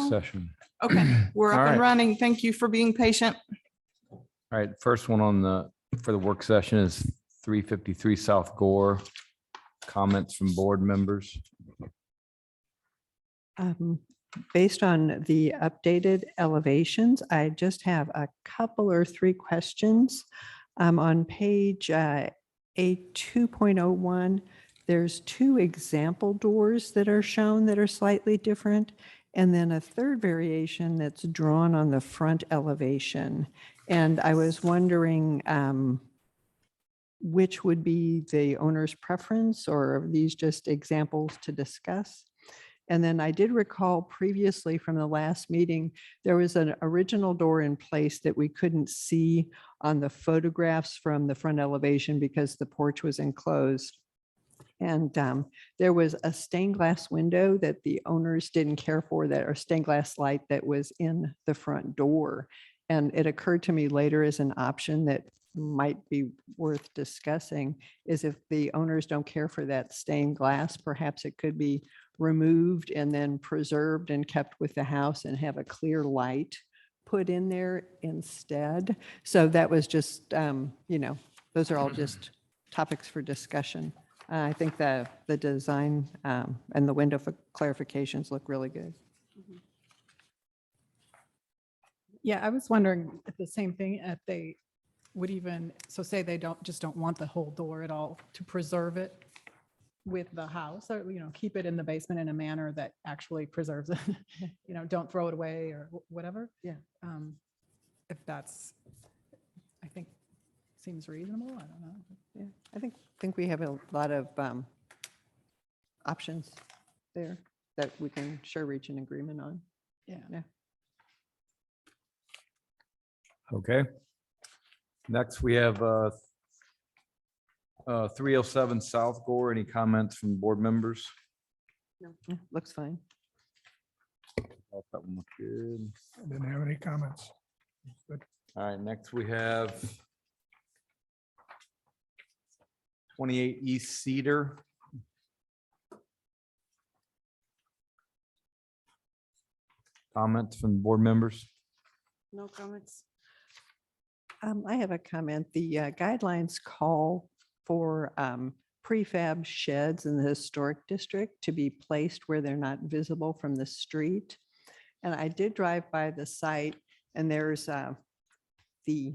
session. Okay, we're All up and right. running. Thank you for being patient. All right, first one for the work session is 353 South Gore. Comments from board members. Based on the updated elevations, I just have a couple or three questions. On page A2.01, there's two example doors that are shown that are slightly different, and then a third variation that's drawn on the front elevation. And I was wondering which would be the owner's preference, or are these just examples to discuss? And then I did recall previously from the last meeting, there was an original door in place that we couldn't see on the photographs from the front elevation because the porch was enclosed. And there was a stained glass window that the owners didn't care for, that or stained glass light that was in the front door. And it occurred to me later as an option that might be worth discussing is if the owners don't care for that stained glass, perhaps it could be removed and then preserved and kept with the house and have a clear light put in there instead. So that was just, those are all just topics for discussion. I think the design and the window for clarifications look really good. Yeah, I was wondering if the same thing, if they would even, so say they don't want the whole door at all, to preserve it with the house, or, keep it in the basement in a manner that actually preserves it, don't throw it away or whatever. Yeah. If that's, I think, seems reasonable. I don't know. Yeah, I think we have a lot of options there that we can sure reach an agreement on. Yeah. Okay. Next, we have 307 South Gore. Any comments from board members? Yeah, looks fine. Thought that one looked good. I didn't have any comments. Good. All right, next we have 28 East Cedar. Comments from board members? No comments. I have a comment. The guidelines call for prefab sheds in the historic district to be placed where they're not visible from the street. And I did drive by the site, and there's the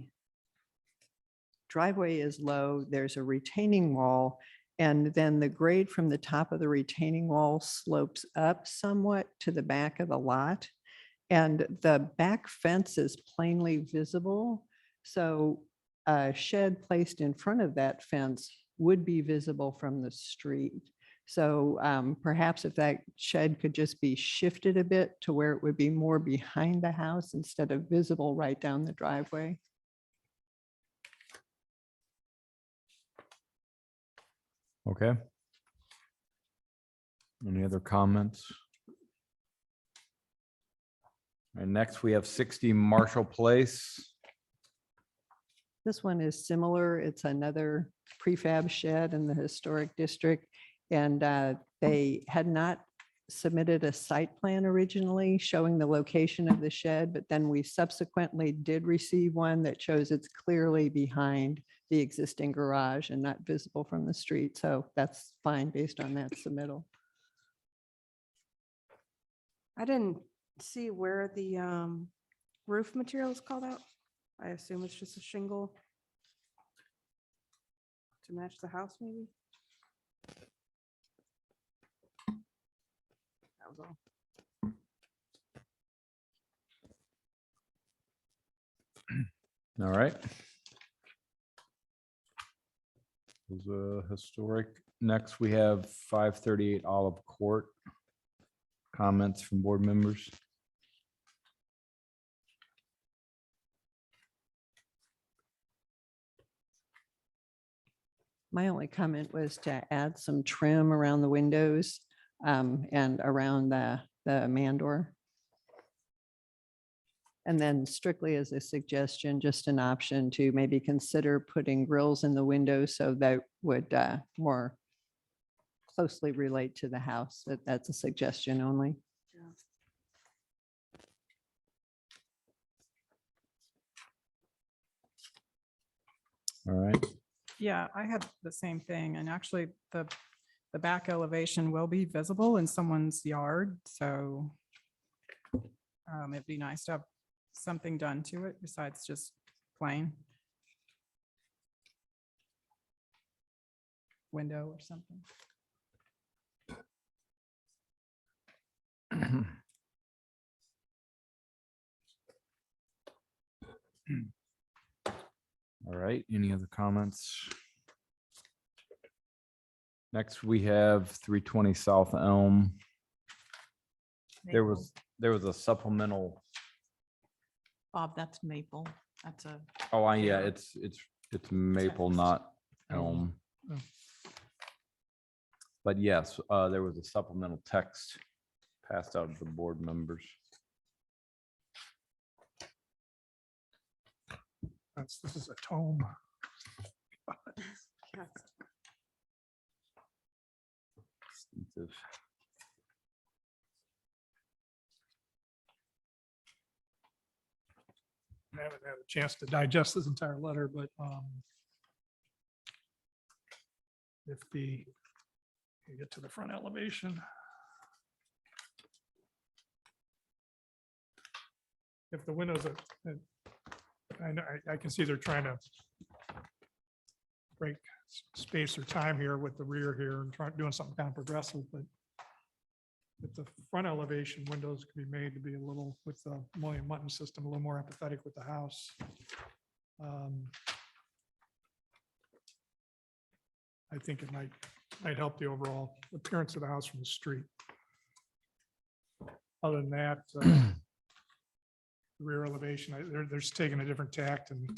driveway is low, there's a retaining wall, and then the grade from the top of the retaining wall slopes up somewhat to the back of the lot. And the back fence is plainly visible. So a shed placed in front of that fence would be visible from the street. So perhaps if that shed could just be shifted a bit to where it would be more behind the house instead of visible right down the driveway. Okay. Any other comments? And next we have 60 Marshall Place. This one is similar. It's another prefab shed in the historic district. And they had not submitted a site plan originally showing the location of the shed, but then we subsequently did receive one that shows it's clearly behind the existing garage and not visible from the street. So that's fine based on that submittal. I didn't see where the roof material is called out. I assume it's just a shingle to match the house, maybe. That was all. All right. Was historic. Next, we have 538 Olive Court. Comments from board members? My only comment was to add some trim around the windows and around the man door. And then strictly as a suggestion, just an option to maybe consider putting grills in the windows so that would more closely relate to the house. That's a suggestion only. All right. Yeah, I had the same thing, and actually the back elevation will be visible in someone's yard, so it'd be nice to have something done to it besides just plain window or something. All right, any other comments? Next, we have 320 South Elm. There was a supplemental, Bob, that's maple. That's a, yeah, it's maple, not Elm. elm. Oh. But yes, there was a supplemental text passed out to the board members. This is a tome. I haven't had a chance to digest this entire letter, but if you get to the front elevation. If the windows are, I know, I can see they're trying to break space or time here with the rear here and doing something kind of progressive, but if the front elevation windows can be made to be a little, with the mullion mutton system, a little more empathetic with the house. I think it might help the overall appearance of the house from the street. Other than that, rear elevation, they're just taking a different tact, and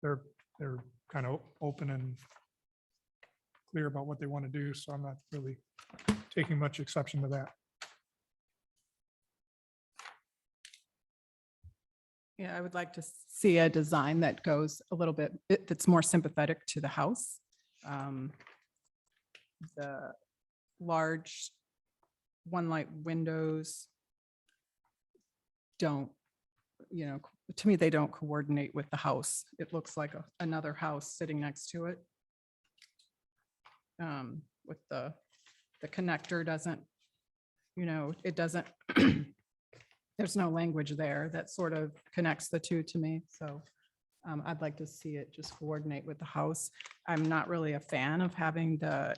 they're kind of open and clear about what they want to do. So I'm not really taking much exception to that. Yeah, I would like to see a design that goes a little bit, that's more sympathetic to the house. The large one light windows don't, to me, they don't coordinate with the house. It looks like another house sitting next to it. With the connector doesn't, it doesn't, there's no language there that sort of connects the two to me. So I'd like to see it just coordinate with the house. I'm not really a fan of having the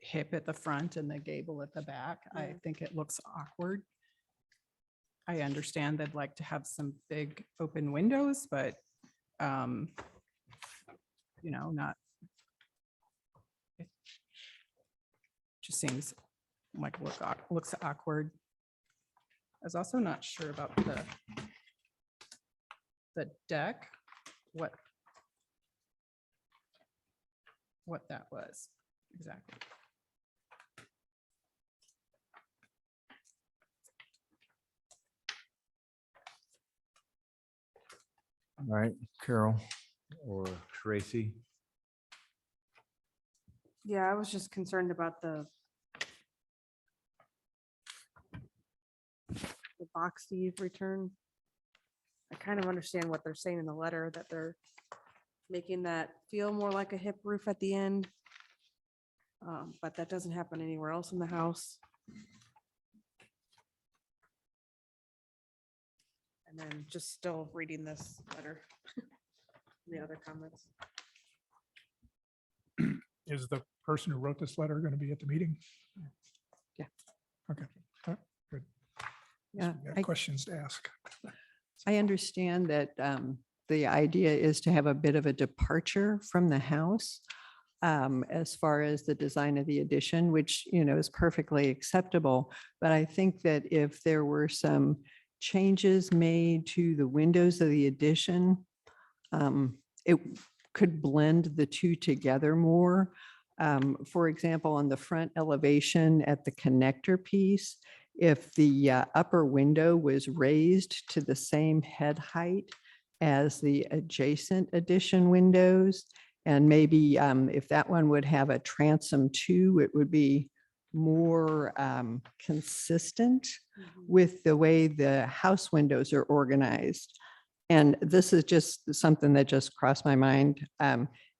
hip at the front and the gable at the back. I think it looks awkward. I understand they'd like to have some big open windows, but not. It just seems like looks awkward. I was also not sure about the deck, what that was exactly. All right, Carol or Tracy. Yeah, I was just concerned about the box you've returned. I kind of understand what they're saying in the letter, that they're making that feel more like a hip roof at the end. But that doesn't happen anywhere else in the house. And then just still reading this letter. The other comments. Is the person who wrote this letter going to be at the meeting? Yeah. Okay. All right, good. Yeah, We got questions to ask. I understand that the idea is to have a bit of a departure from the house as far as the design of the addition, which, is perfectly acceptable. But I think that if there were some changes made to the windows of the addition, it could blend the two together more. For example, on the front elevation at the connector piece, if the upper window was raised to the same head height as the adjacent addition windows, and maybe if that one would have a transom too, it would be more consistent with the way the house windows are organized. And this is just something that just crossed my mind.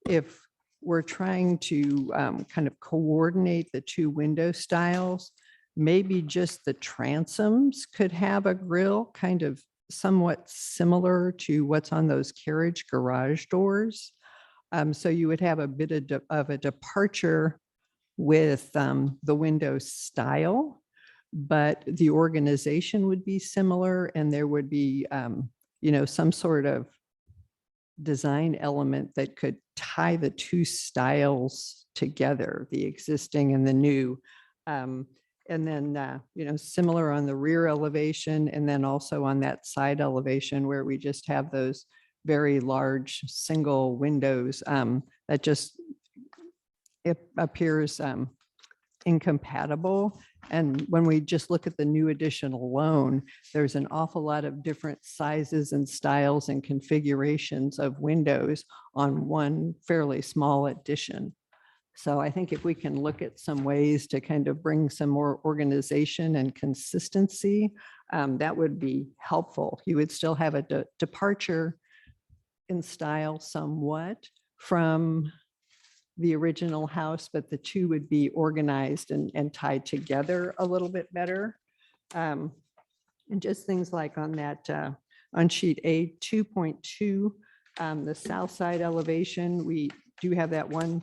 If we're trying to kind of coordinate the two window styles, maybe just the transoms could have a grill kind of somewhat similar to what's on those carriage garage doors. So you would have a bit of a departure with the window style, but the organization would be similar, and there would be, some sort of design element that could tie the two styles together, the existing and the new. And then, similar on the rear elevation, and then also on that side elevation where we just have those very large single windows that just, it appears incompatible. And when we just look at the new addition alone, there's an awful lot of different sizes and styles and configurations of windows on one fairly small addition. So I think if we can look at some ways to kind of bring some more organization and consistency, that would be helpful. You would still have a departure in style somewhat from the original house, but the two would be organized and tied together a little bit better. And just things like on that, on sheet A 2.2, the south side elevation, we do have that one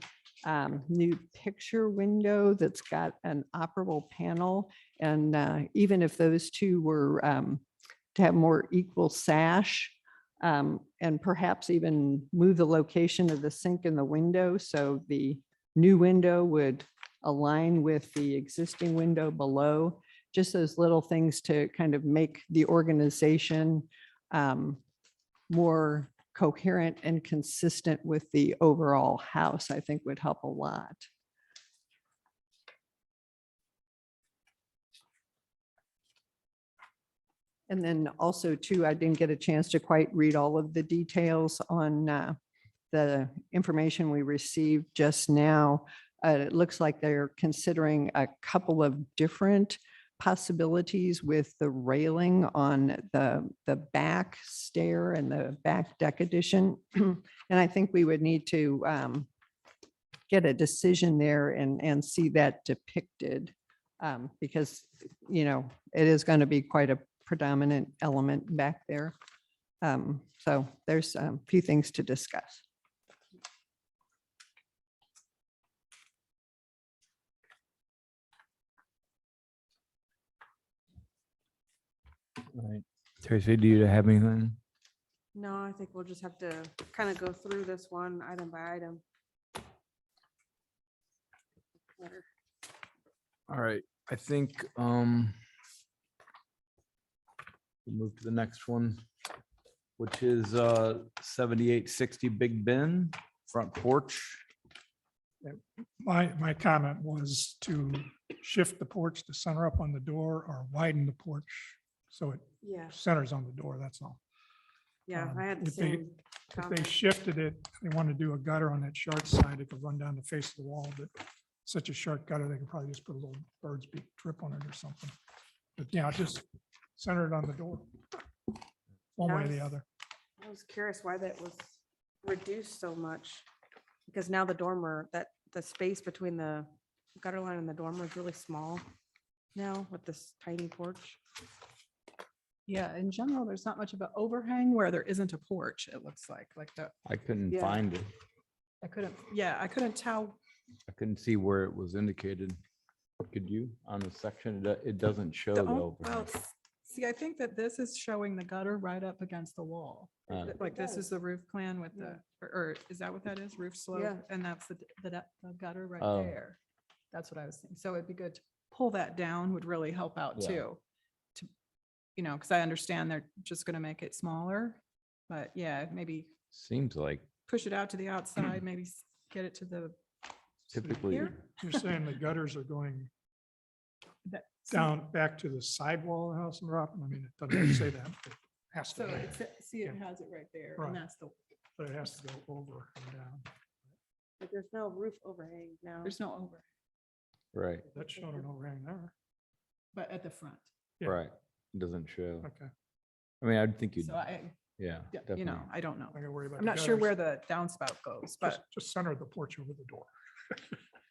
new picture window that's got an operable panel. And even if those two were to have more equal sash, and perhaps even move the location of the sink in the window, so the new window would align with the existing window below. Just those little things to kind of make the organization more coherent and consistent with the overall house, I think would help a lot. And then also too, I didn't get a chance to quite read all of the details on the information we received just now. It looks like they're considering a couple of different possibilities with the railing on the back stair and the back deck addition. And I think we would need to get a decision there and see that depicted because, it is going to be quite a predominant element back there. So there's a few things to discuss. All right. Tracy, do you have anything? No, I think we'll just have to kind of go through this one item by item. Letter. All right, I think we'll move to the next one, which is 7860 Big Ben front porch. My comment was to shift the porch to center up on the door or widen the porch so it Yeah, centers on the door, that's all. yeah, I had the If they- same If they comment. shifted it, they want to do a gutter on that short side, it could run down the face of the wall, but such a short gutter, they could probably just put a little bird's beak trip on it or something. But yeah, just center it on the door. One way or the other. I was curious why that was reduced so much. Because now the dormer, the space between the gutter line and the dormer is really small now with this tiny porch. Yeah, in general, there's not much of an overhang where there isn't a porch, it looks like the, I couldn't Yeah. find it. I couldn't tell. I couldn't see where it was indicated. Could you, on the section, it doesn't show the the o- well, overhang. See, I think that this is showing the gutter right up against the wall. Like this is the roof plan with the, or is that what that is? Roof slope? Yeah. And that's the gutter right Oh. there. That's what I was thinking. So it'd be good to pull that down would really help out Yeah. too. To, because I understand they're just going to make it smaller, but yeah, maybe Seems like push it out to the outside, maybe get it to the, typically, Here? You're saying the gutters are going that. down back to the sidewall of the house and rock? I mean, it doesn't say that. It has So to, see, it has it right there Right. and that's the, but it has to go over and down. But there's no roof overhang now. there's no over, right, That's showing an overhang there. but at the front. Yeah. right. It doesn't show. Okay. I mean, I'd think you'd So I Yeah. Yeah, definitely. you know, I don't know. I gotta worry about I'm the not sure where gutters. the downspout goes, Just, but just center the porch over the door.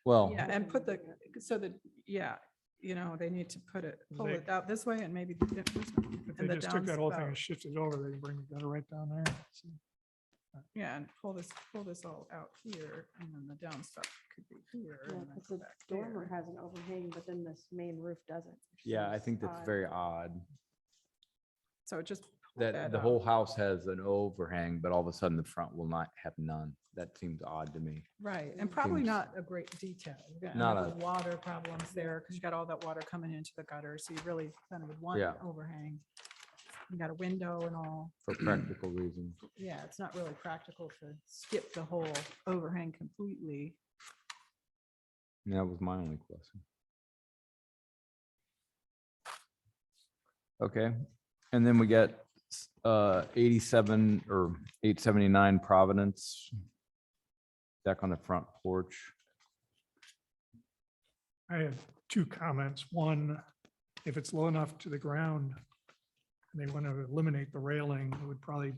Well, yeah, and put the, so that, yeah, you know, they need to pull They- it out this way and maybe. If they and the just took that whole thing downspout. and shifted it over, they can bring the gutter right down there. So, Yeah, and pull this all out here, and then the downspout could be here. Yeah, and then because go the back dormer there. has an overhang, but then this main roof doesn't. which yeah, I seems think that's odd. very odd. So just. pull That the out. whole house has an overhang, but all of a sudden the front will not have none. That seems odd to me. Right, and probably Seems- not a great detail. You're gonna end Not up a- with water problems there, because you got all that water coming into the gutter, so you really kind of would want Yeah. an overhang. You got a window and all. For practical reasons. Yeah, it's not really practical to skip the whole overhang completely. And that was my only question. Okay, and then we got 87 or 879 Providence. Deck on the front porch. I had two comments. One, if it's low enough to the ground, and they want to eliminate the railing, it would probably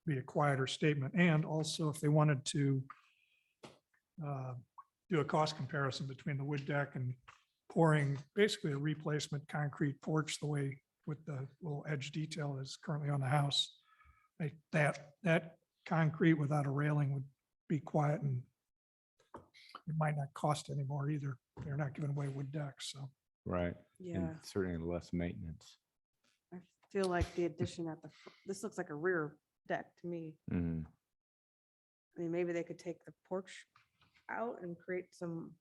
be a quieter statement. And also if they wanted to do a cost comparison between the wood deck and pouring basically a replacement concrete porch the way with the little edge detail is currently on the house. That concrete without a railing would be quiet and it might not cost any more either. They're not giving away wood decks, so. Right. Yeah, And certainly less maintenance. I feel like the addition at this looks like a rear deck to me. Mhm. I mean, maybe they could take the porch out and create some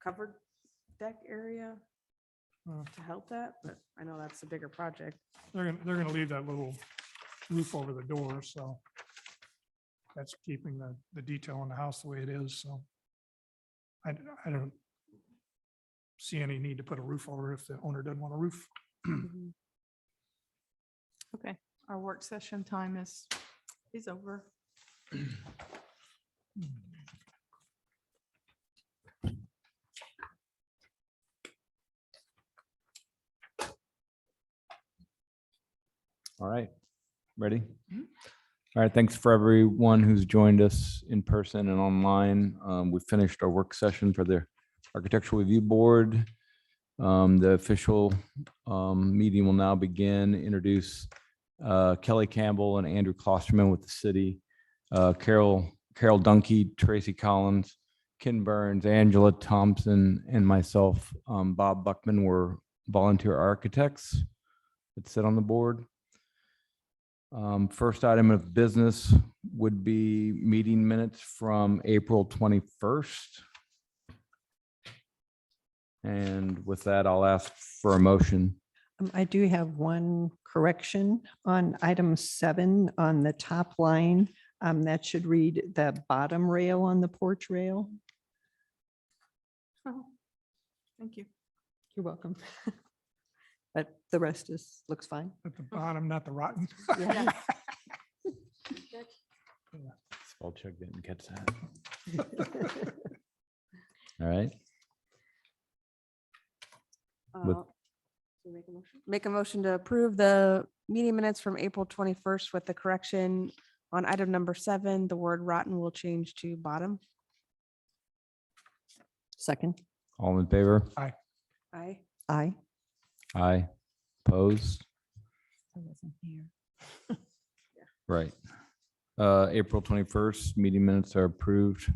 covered deck area uh, to help that, but I know that's a bigger project. They're gonna leave that little roof over the door, so that's keeping the detail on the house the way it is, so. I don't see any need to put a roof over if the owner doesn't want a roof. Mhm. Okay, our work session time is over. All right, ready? All right, thanks for everyone who's joined us in person and online. We finished our work session for the Architectural Review Board. The official meeting will now begin. Introduce Kelly Campbell and Andrew Klosterman with the city. Carol Dunkey, Tracy Collins, Ken Burns, Angela Thompson, and myself, Bob Buckman, were volunteer architects that sit on the board. First item of business would be meeting minutes from April 21st. And with that, I'll ask for a motion. I do have one correction on item 7 on the top line. That should read the bottom rail on the porch rail. Oh, thank you. You're welcome. But the rest looks fine. At the bottom, not the rotten. Yeah. Spell check didn't catch that. All right. With- So Make a motion? Make a motion to approve the meeting minutes from April 21st with the correction on item number 7, the word rotten will change to bottom. Second, All in favor? Aye. aye. Aye. Opposed? I wasn't here. Right. April 21st, meeting minutes are approved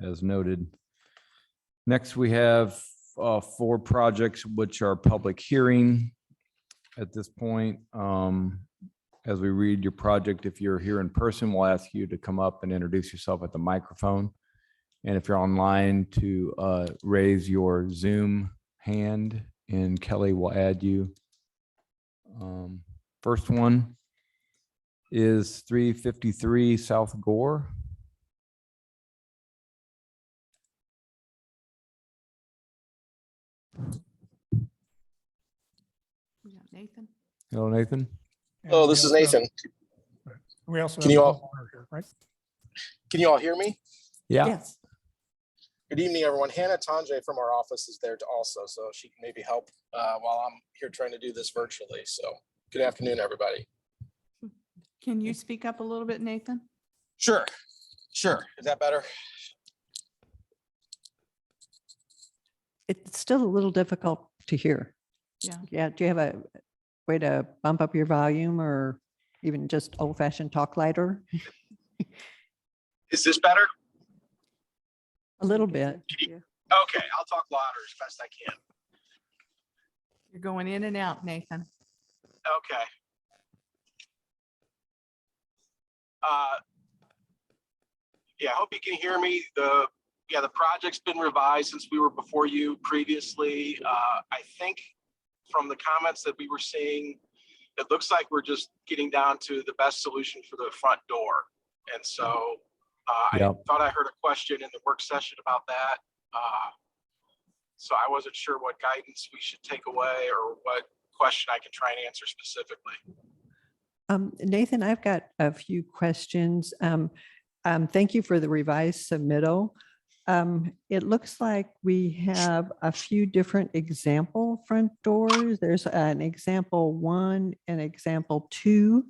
as noted. Next, we have 4 projects which are public hearing. At this point, as we read your project, if you're here in person, we'll ask you to come up and introduce yourself at the microphone. And if you're online, to raise your Zoom hand and Kelly will add you. First one is 353 South Gore. We got Nathan. Hello, Nathan. Oh, this is Nathan. We also Can have you a all- homeowner here, right? Can you all hear me? Yeah. Yes. Good evening, everyone. Hannah Tanjay from our office is there to also, so she can maybe help while I'm here trying to do this virtually. So good afternoon, everybody. Can you speak up a little bit, Nathan? Sure. Is that better? It's still a little difficult to hear. Yeah. Yeah, do you have a way to bump up your volume or even just old fashioned talk lighter? Is this better? A little bit. Yeah. Okay, I'll talk louder as best I can. You're going in and out, Nathan. Okay. Yeah, I hope you can hear me. The project's been revised since we were before you previously. I think from the comments that we were seeing, it looks like we're just getting down to the best solution for the front door. And so I Yep. thought I heard a question in the work session about that. So I wasn't sure what guidance we should take away or what question I can try and answer specifically. Nathan, I've got a few questions. Thank you for the revised submittal. It looks like we have a few different example front doors. There's an example 1 and example 2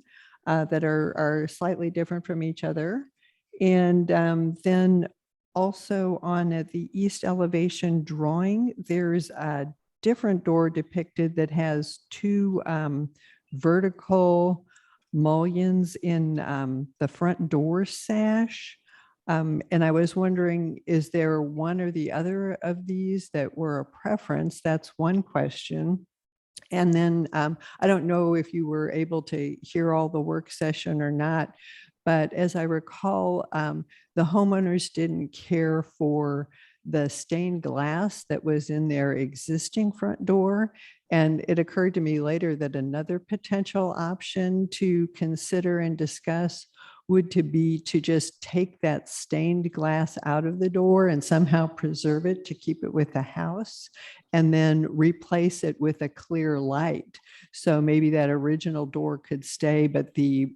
that are slightly different from each other. And then also on the east elevation drawing, there's a different door depicted that has 2 vertical mullions in the front door sash. And I was wondering, is there one or the other of these that were a preference? That's one question. And then I don't know if you were able to hear all the work session or not, but as I recall, the homeowners didn't care for the stained glass that was in their existing front door. And it occurred to me later that another potential option to consider and discuss would be to just take that stained glass out of the door and somehow preserve it to keep it with the house and then replace it with a clear light. So maybe that original door could stay, but the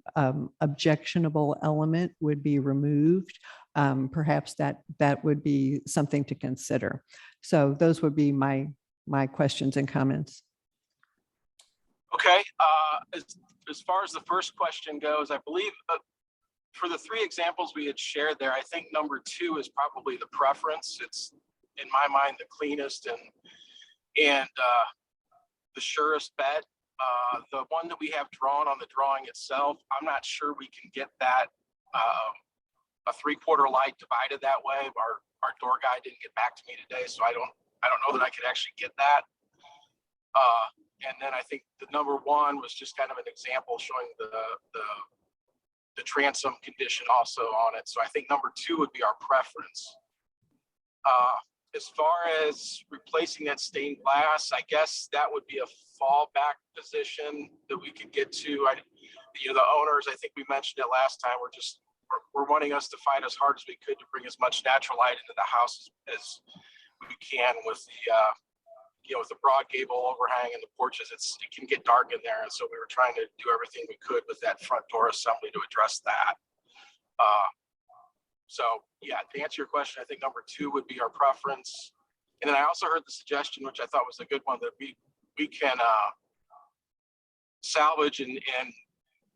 objectionable element would be removed. Perhaps that would be something to consider. So those would be my questions and comments. Okay, as far as the first question goes, I believe for the 3 examples we had shared there, I think number 2 is probably the preference. It's in my mind the cleanest and the surest bet. The one that we have drawn on the drawing itself, I'm not sure we can get that a 3/4 light divided that way. Our door guy didn't get back to me today, so I don't know that I could actually get that. And then I think the number 1 was just kind of an example showing the transom condition also on it. So I think number 2 would be our preference. As far as replacing that stained glass, I guess that would be a fallback position that we could get to. The owners, I think we mentioned it last time, we're wanting us to fight as hard as we could to bring as much natural light into the house as we can with the broad gable overhang and the porches. It can get dark in there. And so we were trying to do everything we could with that front door assembly to address that. So yeah, to answer your question, I think number 2 would be our preference. And then I also heard the suggestion, which I thought was a good one, that we can salvage and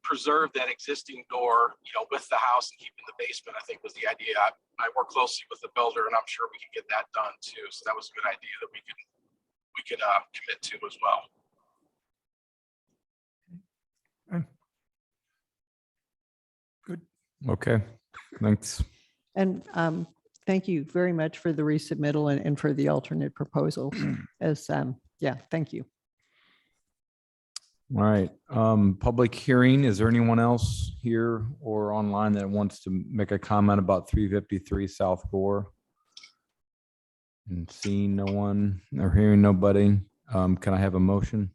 preserve that existing door, with the house and keep in the basement, I think was the idea. I work closely with the builder and I'm sure we can get that done too. So that was a good idea that we could commit to as well. Good. Okay, thanks. And thank you very much for the resubmittal and for the alternate proposals. Thank you. All right, public hearing. Is there anyone else here or online that wants to make a comment about 353 South Gore? And seeing no one or hearing nobody, can I have a motion?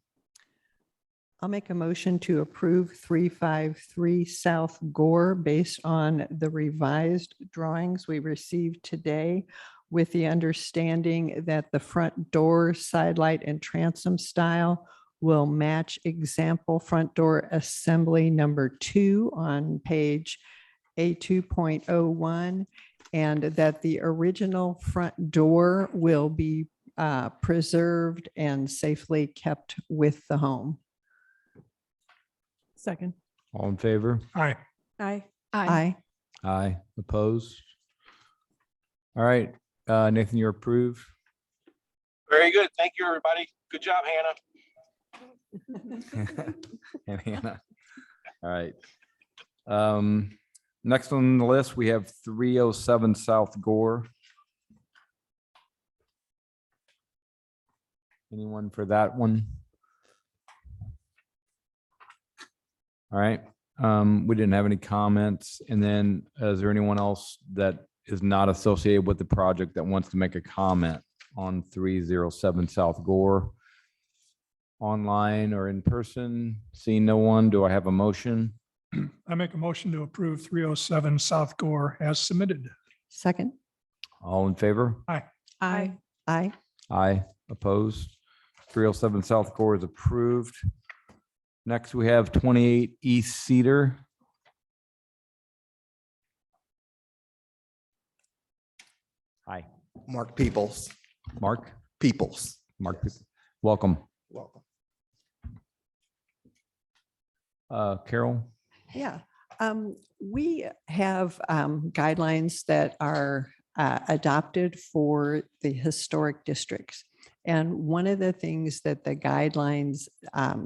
I'll make a motion to approve 353 South Gore based on the revised drawings we received today, with the understanding that the front door side light and transom style will match example front door assembly number 2 on page A2.01, and that the original front door will be preserved and safely kept with the home. Second. All in favor? Aye. Aye. Aye. Aye. Opposed? All right, Nathan, you're approved. Very good. Thank you, everybody. Good job, Hannah. And Hannah. All right. Next on the list, we have 307 South Gore. Anyone for that one? All right. We didn't have any comments. And then is there anyone else that is not associated with the project that wants to make a comment on 307 South Gore? Online or in person? Seeing no one, do I have a motion? I make a motion to approve 307 South Gore as submitted. Second. All in favor? Aye. Aye. Aye. Opposed? 307 South Gore is approved. Next, we have 28 East Cedar. Hi, Mark Peoples. Mark. Peoples. Mark, welcome. Welcome. Carol? Yeah, we have guidelines that are adopted for the historic districts. And one of the things that the guidelines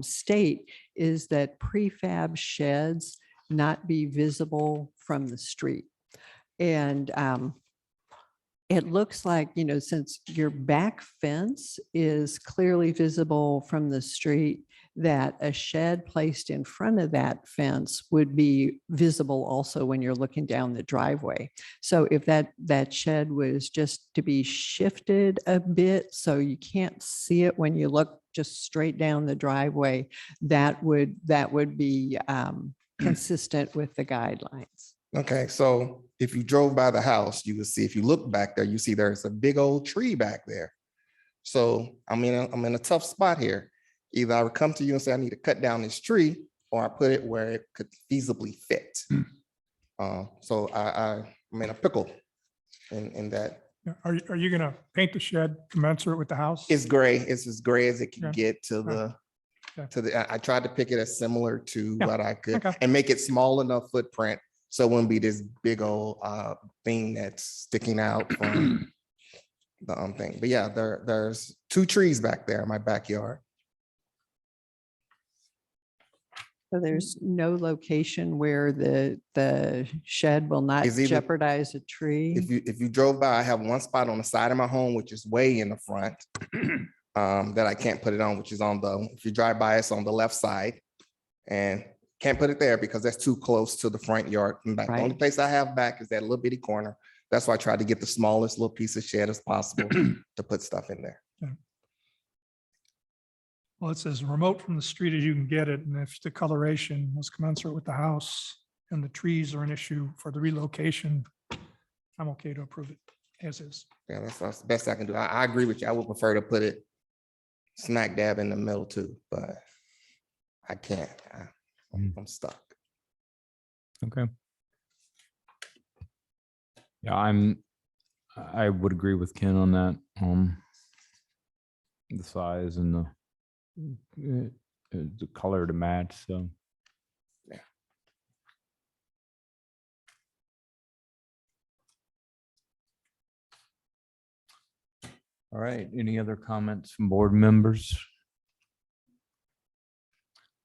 state is that prefab sheds not be visible from the street. And it looks like, you know, since your back fence is clearly visible from the street, that a shed placed in front of that fence would be visible also when you're looking down the driveway. So if that shed was just to be shifted a bit so you can't see it when you look just straight down the driveway, that would be consistent with the guidelines. Okay, so if you drove by the house, you would see, if you look back there, you see there's a big old tree back there. So I'm in a tough spot here. Either I would come to you and say, I need to cut down this tree, or I put it where it could feasibly fit. So I'm in a pickle in that. Are you gonna paint the shed commensurate with the house? It's gray. It's as gray as it can Okay. get to the, I tried to pick it as similar to Yeah. what I could Okay. and make it small enough footprint so it wouldn't be this big old thing that's sticking out from the thing. But yeah, there's 2 trees back there in my backyard. So there's no location where the shed will not It's either- jeopardize a tree. If you drove by, I have one spot on the side of my home, which is way in the front, that I can't put it on, which is on if you drive by, it's on the left side. And can't put it there because that's too close to the front yard and back. The only Right. place I have back is that little bitty corner. That's why I tried to get the smallest little piece of shed as possible to put stuff in there. Well, it's as remote from the street as you can get it, and if the coloration was commensurate with the house and the trees are an issue for the relocation, I'm okay to approve it as is. Yeah, that's the best I can do. I agree with you. I would prefer to put it smack dab in the middle too, but I can't. I'm stuck. Okay. Yeah, I would agree with Ken on that. The size and the color to match, so. Yeah. All right, any other comments from board members?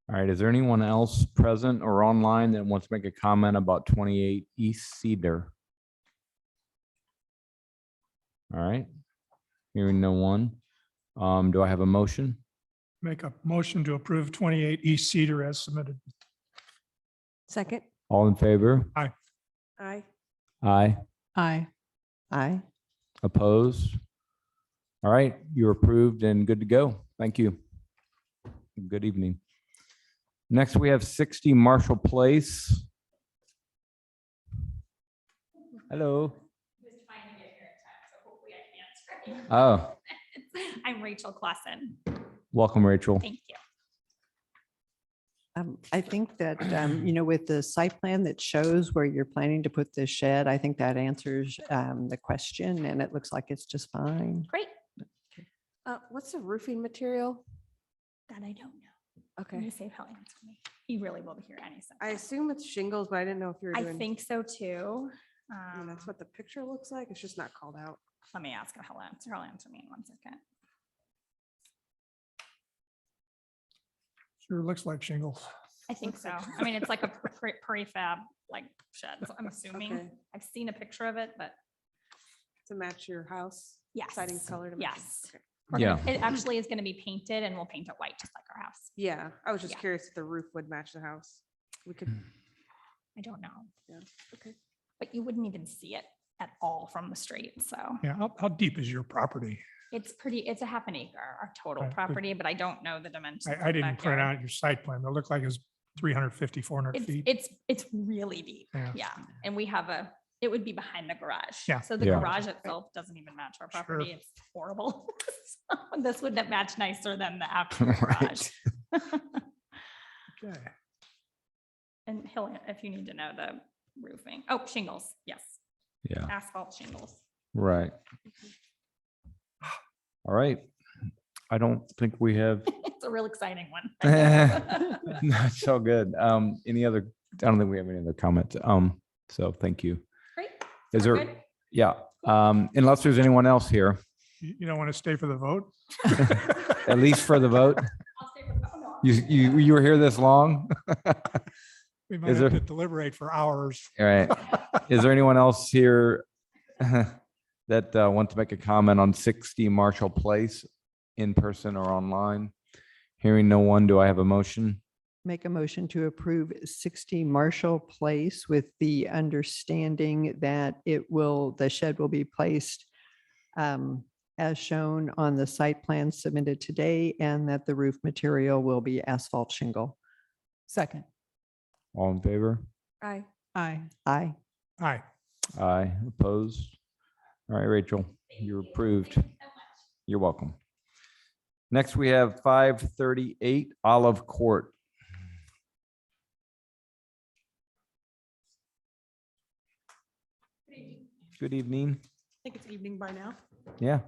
All right, is there anyone else present or online that wants to make a comment about 28 East Cedar? All right, hearing no one. Do I have a motion? Make a motion to approve 28 East Cedar as submitted. Second. All in favor? Aye. Aye. Aye. Aye. Opposed? All right, you're approved and good to go. Thank you. Good evening. Next, we have 60 Marshall Place. Hello. Was trying to get here in time, so hopefully I can answer. Oh, I'm Rachel Clausen. welcome, Rachel. Thank you. I think that, you know, with the site plan that shows where you're planning to put the shed, I think that answers the question, and it looks like it's just fine. Great. What's the roofing material? That I don't know. Okay. Let me see if he'll answer me. He really will be here any I second. assume it's shingles, but I didn't know if you were I doing. think so too. That's what the picture looks like. It's just not called out. Let me ask him. He'll answer me in 1 second. Sure looks like shingles. I think Looks so. like- I mean, it's like a prefab like shed. So I'm assuming. Okay. I've seen a picture of it, but To match your house? yes. Siding color to match? Yes. Okay. It actually is going to be painted and we'll paint it white, just like our house. Yeah, I was just Yeah. curious if the roof would match the house. We could, I don't know, yeah, okay. but you wouldn't even see it at all from the street. So Yeah, how deep is your property? it's a half an acre, our total Right, but- property, but I don't know the dimensions. I of the didn't print backyard. out your site plan. It looked like it was 350, 400 feet. It's really deep. Yeah. Yeah. And we have it would be behind the garage. Yeah. So the Yeah. garage itself doesn't even match our property. Sure. It's horrible. So this would have matched nicer than the actual Right. garage. Okay. And if you need to know the roofing. Oh, shingles. Yes. Yeah, Asphalt shingles. right. All right. I don't think we have, It's a real exciting one. no, it's all good. Any other, I don't think we have any other comments. So thank you. Great. Is We're there, good? yeah, unless there's anyone else here, You don't want to stay for the vote? at least for the vote. I'll stay with- oh, no. You were here this long? We might Is have there- to deliberate for hours. All right. Is there anyone else here that wants to make a comment on 60 Marshall Place in person or online? Hearing no one, do I have a motion? Make a motion to approve 60 Marshall Place with the understanding that the shed will be placed as shown on the site plan submitted today, and that the roof material will be asphalt shingle. Second. All in favor? Aye. Aye. Aye. Aye. Aye, opposed? All right, Rachel, you're approved. You're welcome. Next, we have 538 Olive Court. Good evening. I think it's evening by now. Yeah,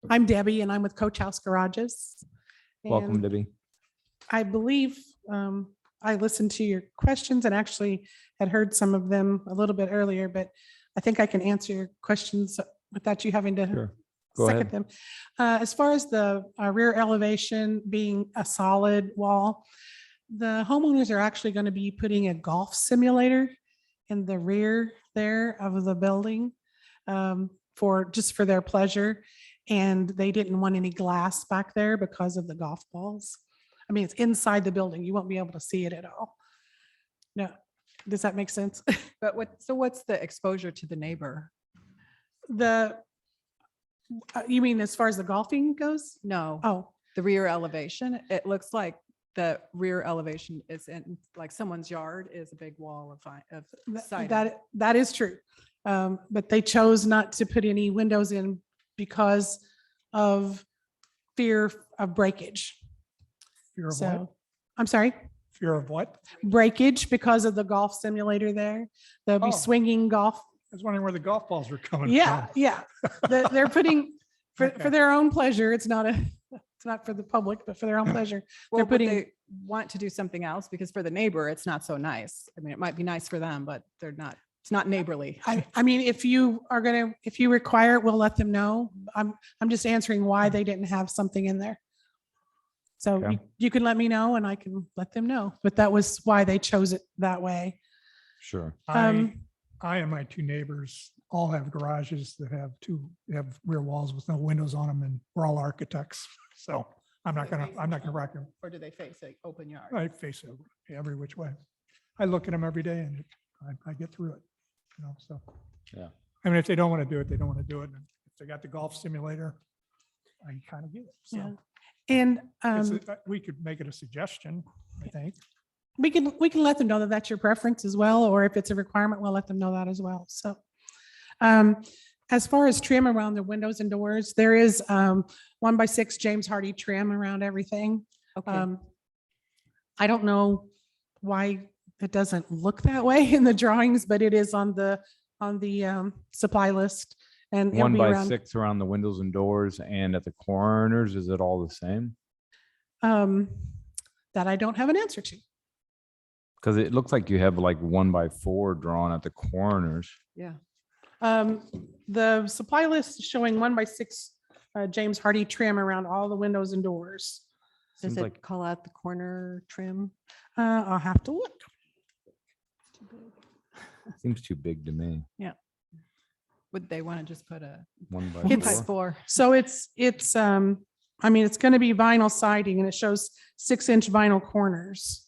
I'm Debbie and I'm with Coach House Garages. welcome, And Debbie. I believe I listened to your questions and actually had heard some of them a little bit earlier, but I think I can answer your questions without you having to Sure. Go second ahead. them. As far as the rear elevation being a solid wall, the homeowners are actually going to be putting a golf simulator in the rear there of the building for their pleasure. And they didn't want any glass back there because of the golf balls. I mean, it's inside the building. You won't be able to see it at all. No, does that make sense? But what's the exposure to the neighbor? You mean as far as the golfing goes? No, Oh, the rear elevation. It looks like the rear elevation is in, like someone's yard is a big wall of siding. that is true. But they chose not to put any windows in because of fear of breakage. Fear of what? So, I'm sorry, Fear of what? breakage because of the golf simulator there. They'll be Oh. swinging golf. I was wondering where the golf balls were coming Yeah, from. yeah. They're putting, for Okay. their own pleasure, it's not for the public, but for their own pleasure. Well, They're but putting, they want to do something else because for the neighbor, it's not so nice. I mean, it might be nice for them, but it's not neighborly. I mean, if you require it, we'll let them know. I'm just answering why they didn't have something in there. So Okay. you can let me know and I can let them know, but that was why they chose it that way. Sure. I and my two neighbors all have garages that have rear walls with no windows on them, and we're all architects. So I'm not gonna rock them. Or do they face an open yard? I face it every which way. I look at them every day and I get through it, so. Yeah. I mean, if they don't want to do it, they don't want to do it. And if they got the golf simulator, I kind of get it. Yeah. So And we could make it a suggestion, I think. we can let them know that that's your preference as well, or if it's a requirement, we'll let them know that as well. So as far as trim around the windows and doors, there is 1x6 James Hardy trim around everything. Okay. I don't know why it doesn't look that way in the drawings, but it is on the supply list. And it'll be around- 1x6 around the windows and doors and at the corners, is it all the same? That That I don't have an answer to. Because it looks like you have like 1x4 drawn at the corners. Yeah. The supply list is showing 1x6 James Hardy trim around all the windows and doors. Does Seems it like call out the corner trim? I'll have to look. seems too big to me. Would they want to just put a It's- 1x4. 1x4? So I mean, it's going to be vinyl siding and it shows 6-inch vinyl corners.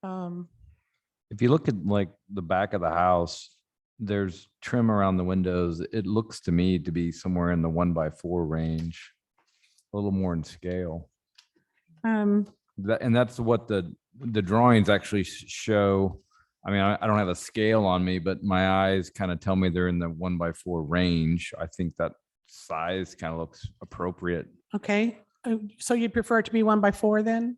If you look at like the back of the house, there's trim around the windows. It looks to me to be somewhere in the 1x4 range, a little more in scale. Um, And that's what the drawings actually show. I mean, I don't have a scale on me, but my eyes kind of tell me they're in the 1x4 range. I think that size kind of looks appropriate. Okay, so you'd prefer it to be 1x4 then?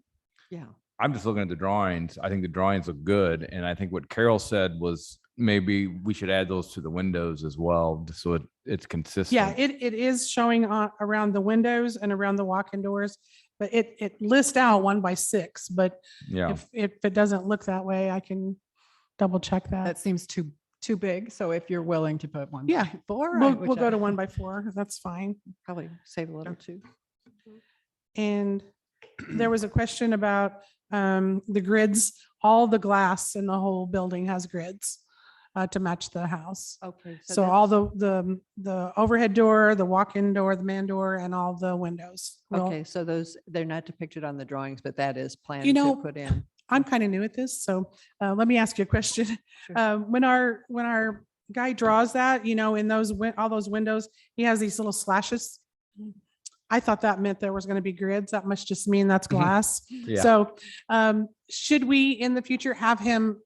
Yeah. I'm just looking at the drawings. I think the drawings look good. And I think what Carol said was maybe we should add those to the windows as well, just so it's consistent. Yeah, it is showing around the windows and around the walk-in doors, but it lists out 1x6, but Yeah. if it doesn't look that way, I can double check That that. seems too big. So if you're willing to put 1x4. Yeah, We'll go to whichever. 1x4, that's fine. Probably save a little too. And there was a question about the grids. All the glass in the whole building has grids to match the house. Okay. So all the overhead door, the walk-in door, the man door, and all the windows. will- Okay, so those, they're not depicted on the drawings, but that is planned You to know, put in. I'm kind of new at this, so let me ask you a question. Sure. When our guy draws that, in those, all those windows, he has these little slashes. I thought that meant there was going to be grids. That must just mean that's glass. Yeah. So should we in the future have him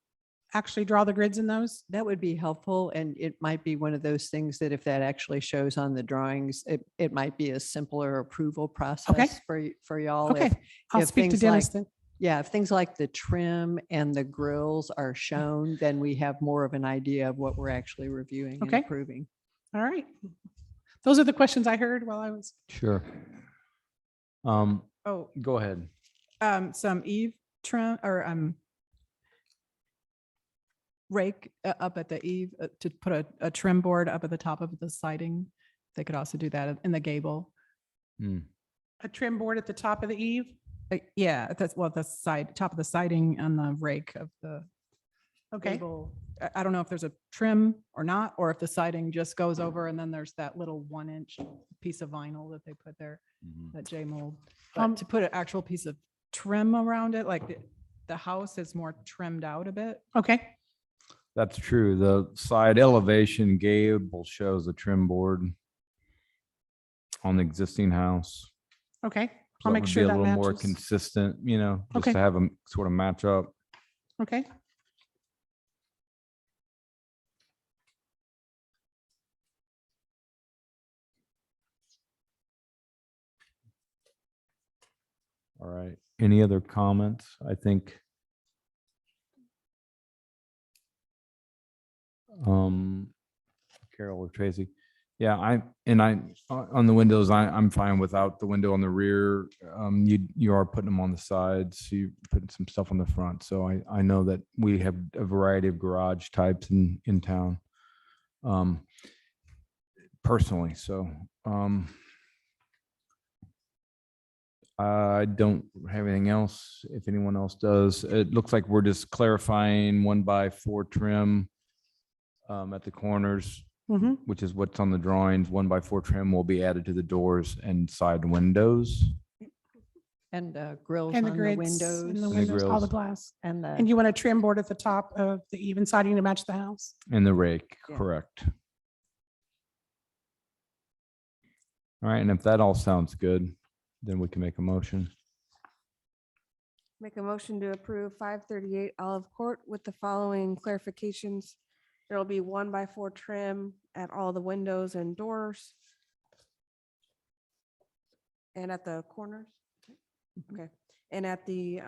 actually draw the grids in those? That would be helpful, and it might be one of those things that if that actually shows on the drawings, it might be a simpler approval process for y'all. Okay, if- I'll if speak to things like- Dennis then. Yeah, if things like the trim and the grills are shown, then we have more of an idea of what we're actually reviewing and Okay. approving. All right. Those are the questions I heard while I was. Sure. Oh, Go ahead. some eave trim or rake up at the eave to put a trim board up at the top of the siding. They could also do that in the gable. A trim board at the top of the eave. Yeah, that's the side, top of the siding on the rake of the Okay. gable. I don't know if there's a trim or not, or if the siding just goes over and then there's that little 1-inch piece of vinyl that they put there, that J mold. But to put an actual piece of trim around it, like the house is more trimmed out a bit. Okay. That's true. The side elevation gable shows a trim board on the existing house. Okay. So I'll that make would sure be a that little more matches. consistent, just Okay. to have them sort of match up. Okay. All right. Any other comments? I think. Carol or Tracy. Yeah, on the windows, I'm fine without the window on the rear. You are putting them on the sides. You putting some stuff on the front. So I know that we have a variety of garage types in town. Personally, so I don't have anything else. If anyone else does, it looks like we're just clarifying 1x4 trim at the corners, Mm-hmm. which is what's on the drawings. 1x4 trim will be added to the doors and side windows. And grills And the on the grids windows. and the the windows, all the grills. glass. And And the, you want a trim board at the top of the even siding to match the house? And the rake, Yeah. correct. All right, and if that all sounds good, then we can make a motion. Make a motion to approve 538 Olive Court with the following clarifications. There will be 1x4 trim at all the windows and doors. And at the corners. Okay, and at the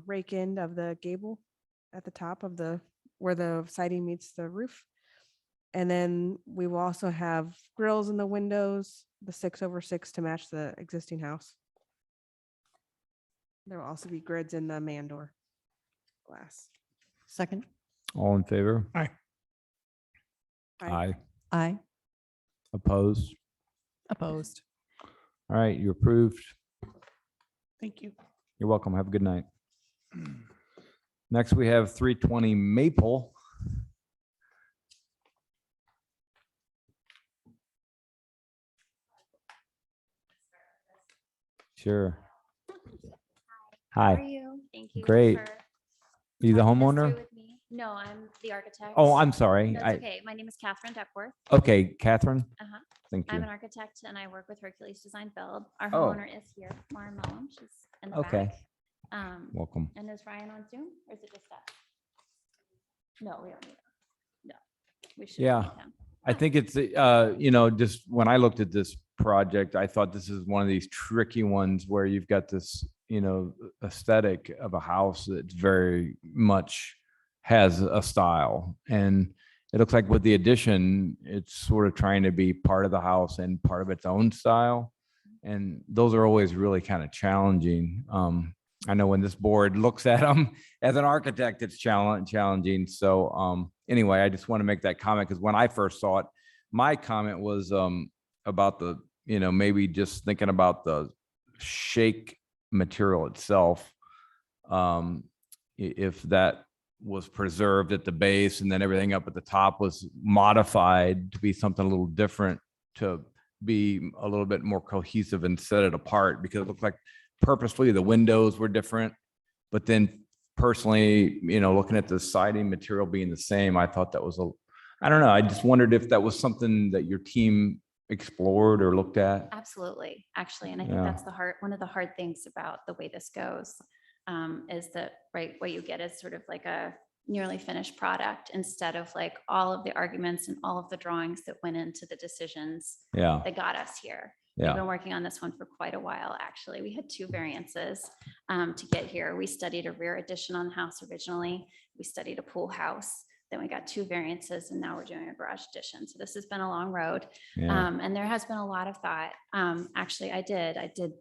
rake end of the gable, at the top of where the siding meets the roof. And then we will also have grills in the windows, the 6/6 to match the existing house. There will also be grids in the man door glass. Second, All in favor? Aye. Aye. aye. Opposed? Opposed. All right, you approved. Thank you. You're welcome. Have a good night. Next, we have 320 Maple. Sure. How are Hi. you? Thank you. Great. for You the talking this homeowner? through with me. No, I'm the architect. Oh, I'm sorry. No, it's okay. My name is Catherine Duckworth. Okay, Catherine. Uh-huh. Thank I'm you. an architect and I work with Hercules Design Build. Our Oh. homeowner is here, Mara Mellon. She's in the Okay. back. Welcome. And is Ryan on Zoom or is it just us? No, we don't need him. No, we should Yeah. need him. I think it's, just when I looked at this project, I thought this is one of these tricky ones where you've got this, aesthetic of a house that very much has a style. And it looks like with the addition, it's sort of trying to be part of the house and part of its own style. And those are always really kind of challenging. I know when this board looks at them as an architect, it's challenging. So anyway, I just want to make that comment because when I first saw it, my comment was about the, maybe just thinking about the shake material itself. If that was preserved at the base and then everything up at the top was modified to be something a little different, to be a little bit more cohesive and set it apart, because it looked like purposely the windows were different. But then personally, looking at the siding material being the same, I thought that was I don't know. I just wondered if that was something that your team explored or looked at. Absolutely, actually. And I think Yeah. that's one of the hard things about the way this goes, is that, right, what you get is sort of like a nearly finished product instead of like all of the arguments and all of the drawings that went into the decisions Yeah. that got us here. We've Yeah. been working on this one for quite a while, actually. We had 2 variances to get here. We studied a rear addition on the house originally. We studied a pool house. Then we got 2 variances and now we're doing a garage addition. So this has been a long road. Yeah. And there has been a lot of thought. Actually, I did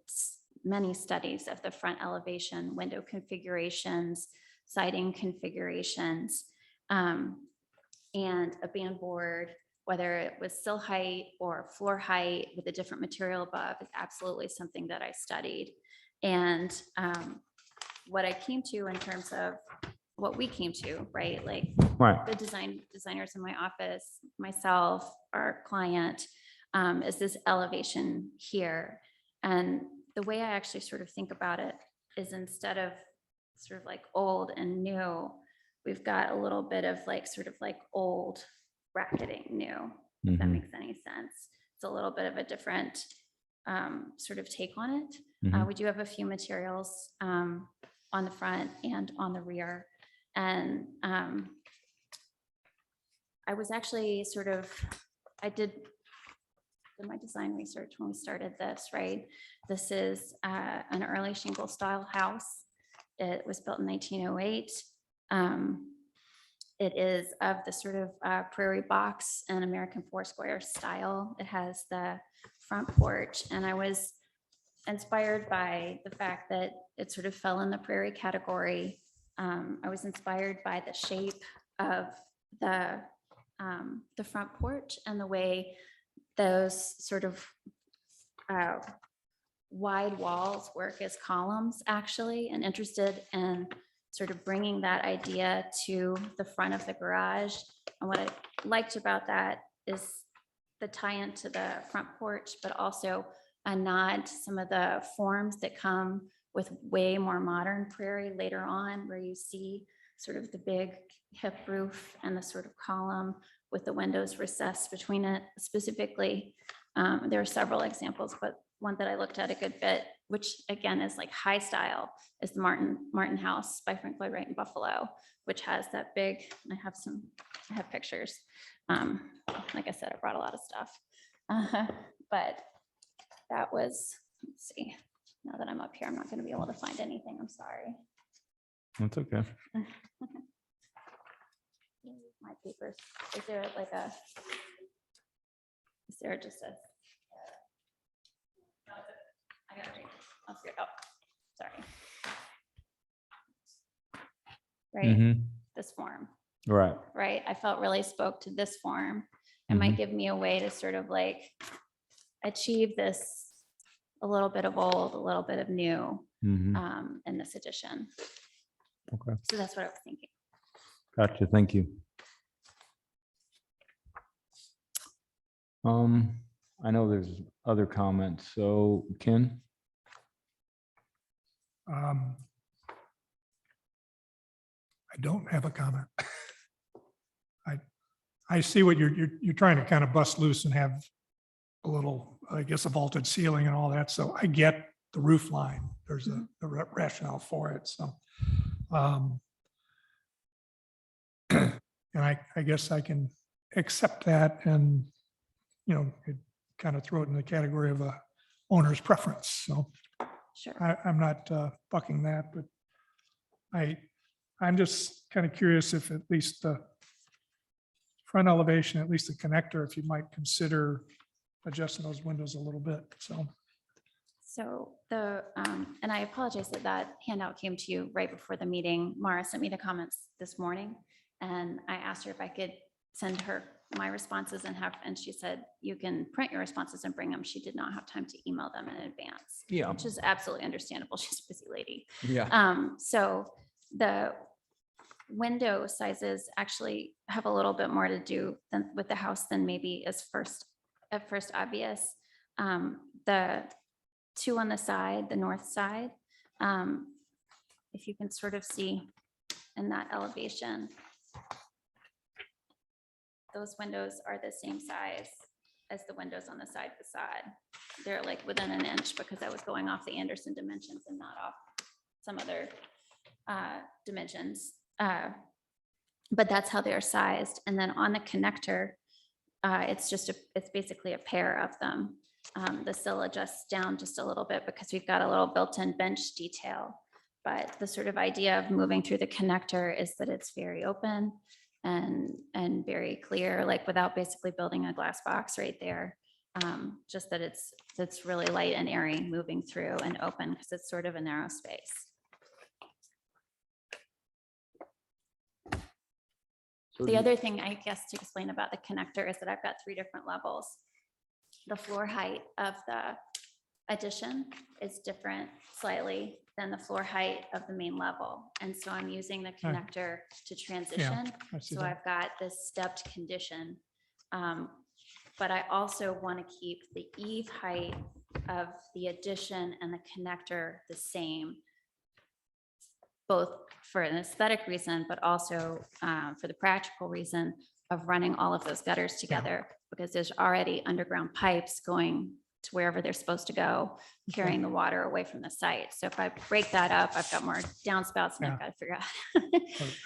many studies of the front elevation, window configurations, siding configurations, and a band board, whether it was sill height or floor height with a different material above, is absolutely something that I studied. And what I came to in terms of what we came to, right? Like Right. the designers in my office, myself, our client, is this elevation here. And the way I actually sort of think about it is, instead of sort of like old and new, we've got a little bit of like sort of like old bracketing new, if that Mhm. makes any sense. It's a little bit of a different sort of take on it. Mhm. We do have a few materials on the front and on the rear. And I was actually I did my design research when we started this, right? This is an early shingle style house. It was built in 1908. It is of the sort of prairie box and American Foursquare style. It has the front porch, and I was inspired by the fact that it sort of fell in the prairie category. I was inspired by the shape of the front porch and the way those sort of wide walls work as columns, actually, and interested in sort of bringing that idea to the front of the garage. And what I liked about that is the tie-in to the front porch, but also a nod to some of the forms that come with way more modern prairie later on, where you see sort of the big hip roof and the sort of column with the windows recessed between it. Specifically, there are several examples, but one that I looked at a good bit, which again is like high style, is the Martin House by Frank Lloyd Wright in Buffalo, which has that big, I have pictures. Like I said, I brought a lot of stuff, but that was, let's see, now that I'm up here, I'm not going to be able to find anything. I'm sorry. That's okay. My papers. Is there just a? No, I got it. I'll see it. Oh, sorry. right? Mhm. This form, Right. right? I felt really spoke to this form. It might give me a way to sort of like achieve this, a little bit of old, a little bit of new Mhm. in this edition. Okay. So that's what I was thinking. Gotcha. Thank you. I know there's other comments. So Ken? I don't have a comment. I see what you're trying to kind of bust loose and have a little, I guess, a vaulted ceiling and all that. So I get the roof line. There's a rationale for it. So, and I guess I can accept that and, kind of throw it in the category of a owner's preference. So Sure. I'm not bucking that, but I'm just kind of curious if at least the front elevation, at least the connector, if you might consider adjusting those windows a little bit. So and I apologize that that handout came to you right before the meeting. Mara sent me the comments this morning, and I asked her if I could send her my responses and she said, you can print your responses and bring them. She did not have time to email them in advance. Yeah. Which is absolutely understandable. She's a busy lady. Yeah. So the window sizes actually have a little bit more to do with the house than maybe is at first obvious. The two on the side, the north side, if you can sort of see in that elevation, those windows are the same size as the windows on the side facade. They're like within an inch because I was going off the Anderson dimensions and not off some other dimensions. But that's how they're sized. And then on the connector, it's basically a pair of them. The sill adjusts down just a little bit because we've got a little built-in bench detail. But the sort of idea of moving through the connector is that it's very open and very clear, like without basically building a glass box right there. Just that it's really light and airy moving through and open because it's sort of a narrow space. The other thing, I guess, to explain about the connector is that I've got 3 different levels. The floor height of the addition is different slightly than the floor height of the main level. And so I'm using the connector to transition. I see So that. I've got this stepped condition. But I also want to keep the eave height of the addition and the connector the same, both for an aesthetic reason, but also for the practical reason of running all of those gutters together, because there's already underground pipes going to wherever they're supposed to go, carrying the water away from the site. So if I break that up, I've got more downspouts and I've got to figure out how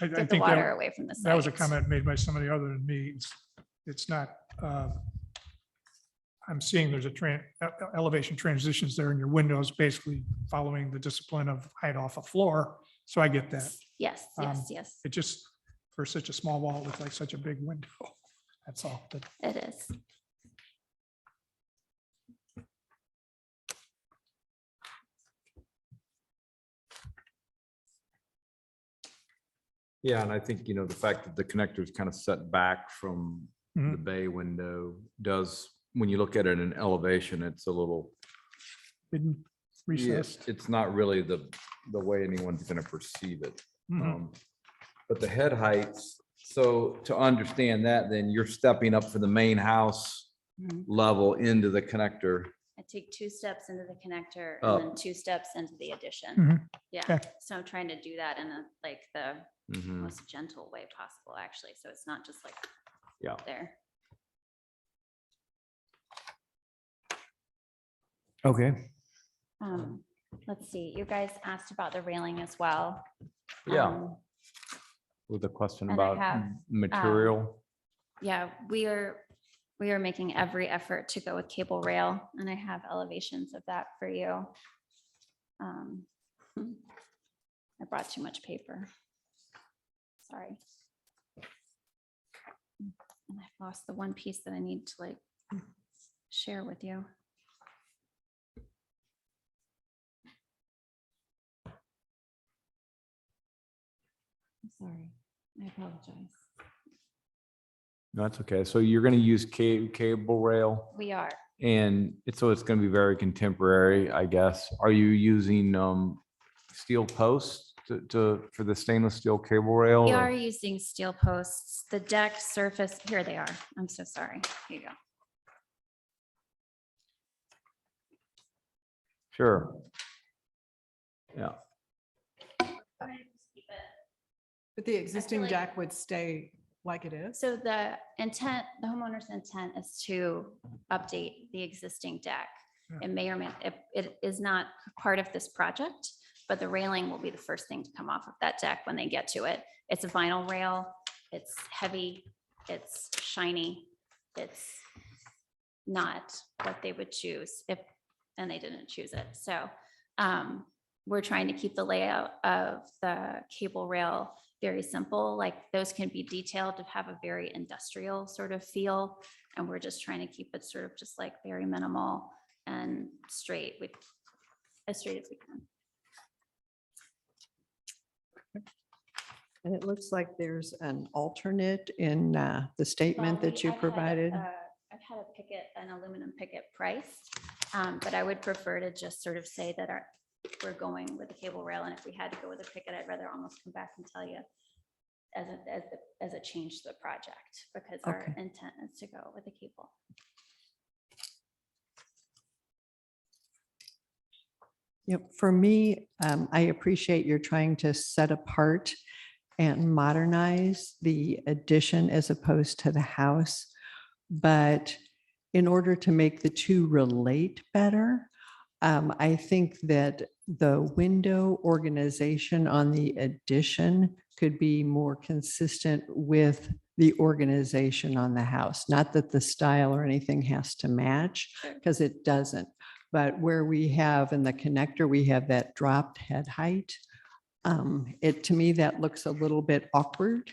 I to get the think water away from the site. that was a comment made by somebody other than me. It's not, I'm seeing there's elevation transitions there in your windows, basically following the discipline of height off a floor. So I get that. Yes, yes. It just, for such a small wall, it looks like such a big window. That's all. But It is. Yeah, and I think, the fact that the connector is kind of set back from the bay window does, when you look at it in elevation, it's a little, hidden, recessed. it's not really the way anyone's going to perceive it. Mhm. But the head heights, so to understand that, then you're stepping up for the main house level into the connector. I take 2 steps into the connector Oh. and then 2 steps into the addition. Mhm. Yeah, Okay. so I'm trying to do that in the Mhm. most gentle way possible, actually. So it's not just like Yeah. there. Okay. Let's see, you guys asked about the railing as well. Yeah. With a question and I about have, material. Yeah, we are making every effort to go with cable rail, and I have elevations of that for you. I brought too much paper. Sorry. And I lost the one piece that I need to share with you. Sorry, I apologize. No, that's okay. So you're going to use cable rail We are. and so it's going to be very contemporary, I guess. Are you using steel posts for the stainless steel cable rail? We or- are using steel posts. The deck surface, here they are. I'm so sorry. Here you go. Sure. Yeah. But the existing like- deck would stay like it is? So the intent, the homeowner's intent is to update the existing deck. It may or may, it is not part of this project, but the railing will be the first thing to come off of that deck when they get to it. It's a vinyl rail. It's heavy. It's shiny. It's not what they would choose and they didn't choose it. So we're trying to keep the layout of the cable rail very simple. Like those can be detailed to have a very industrial sort of feel. And we're just trying to keep it sort of just like very minimal and straight, as straight as we can. And it looks like there's an alternate in the statement Well, that you I've had, provided. I've had an aluminum picket price, but I would prefer to just sort of say that we're going with the cable rail, and if we had to go with a picket, I'd rather almost come back and tell you as a change to the project, because our Okay. intent is to go with the cable. Yep, for me, I appreciate you're trying to set apart and modernize the addition as opposed to the house. But in order to make the two relate better, I think that the window organization on the addition could be more consistent with the organization on the house. Not that the style or anything has to match, because it doesn't. But where we have in the connector, we have that dropped head height. To me, that looks a little bit awkward.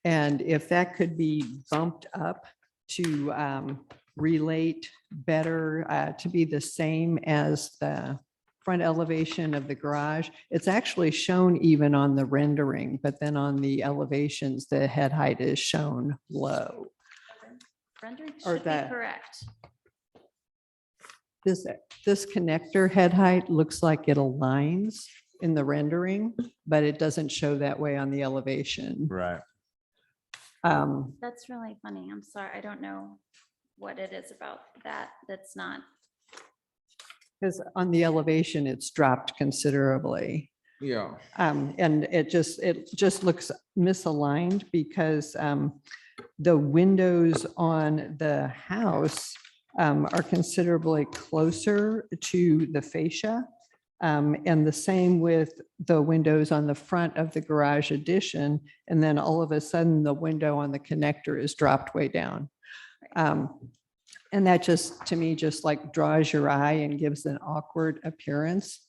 And if that could be bumped up to relate better, to be the same as the front elevation of the garage, it's actually shown even on the rendering, but then on the elevations, the head height is shown low. Rendering Or should be that- correct. This connector head height looks like it aligns in the rendering, but it doesn't show that way on the elevation. Right. That's really funny. I'm sorry. I don't know what it is about that. That's not. Because on the elevation, it's dropped considerably. Yeah. And it just looks misaligned because the windows on the house are considerably closer to the fascia. And the same with the windows on the front of the garage addition. And then all of a sudden, the window on the connector is dropped way down. And that just, to me, just like draws your eye and gives an awkward appearance.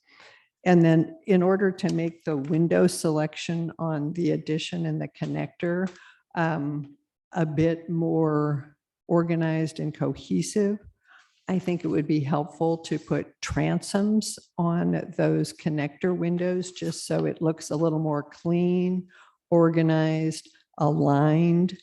And then in order to make the window selection on the addition and the connector a bit more organized and cohesive, I think it would be helpful to put transoms on those connector windows, just so it looks a little more clean, organized, aligned.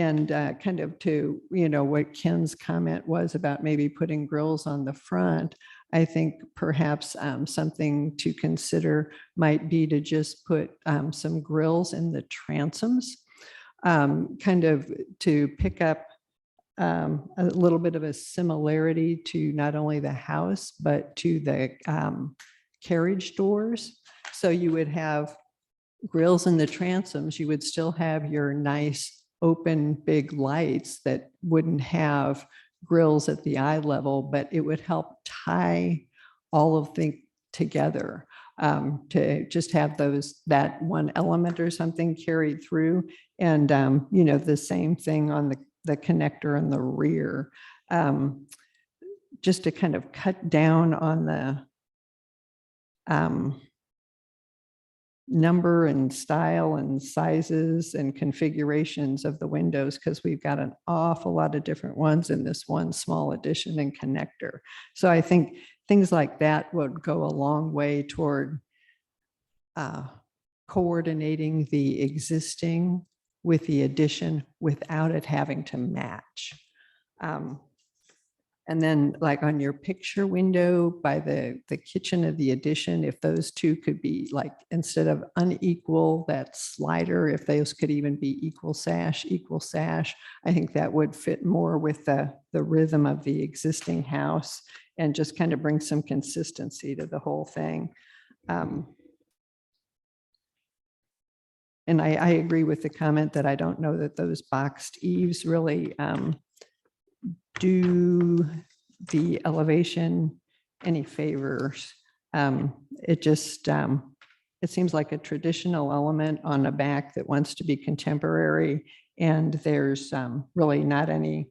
And kind of to, what Ken's comment was about maybe putting grills on the front, I think perhaps something to consider might be to just put some grills in the transoms, kind of to pick up a little bit of a similarity to not only the house, but to the carriage doors. So you would have grills in the transoms, you would still have your nice open big lights that wouldn't have grills at the eye level, but it would help tie all of them together, to just have that one element or something carried through. And, the same thing on the connector in the rear, just to kind of cut down on the number and style and sizes and configurations of the windows, because we've got an awful lot of different ones in this one small addition and connector. So I think things like that would go a long way toward coordinating the existing with the addition without it having to match. And then like on your picture window by the kitchen of the addition, if those two could be like, instead of unequal, that slider, if those could even be equal sash, I think that would fit more with the rhythm of the existing house and just kind of bring some consistency to the whole thing. And I agree with the comment that I don't know that those boxed eaves really do the elevation any favors. It just, it seems like a traditional element on a back that wants to be contemporary, and there's really not any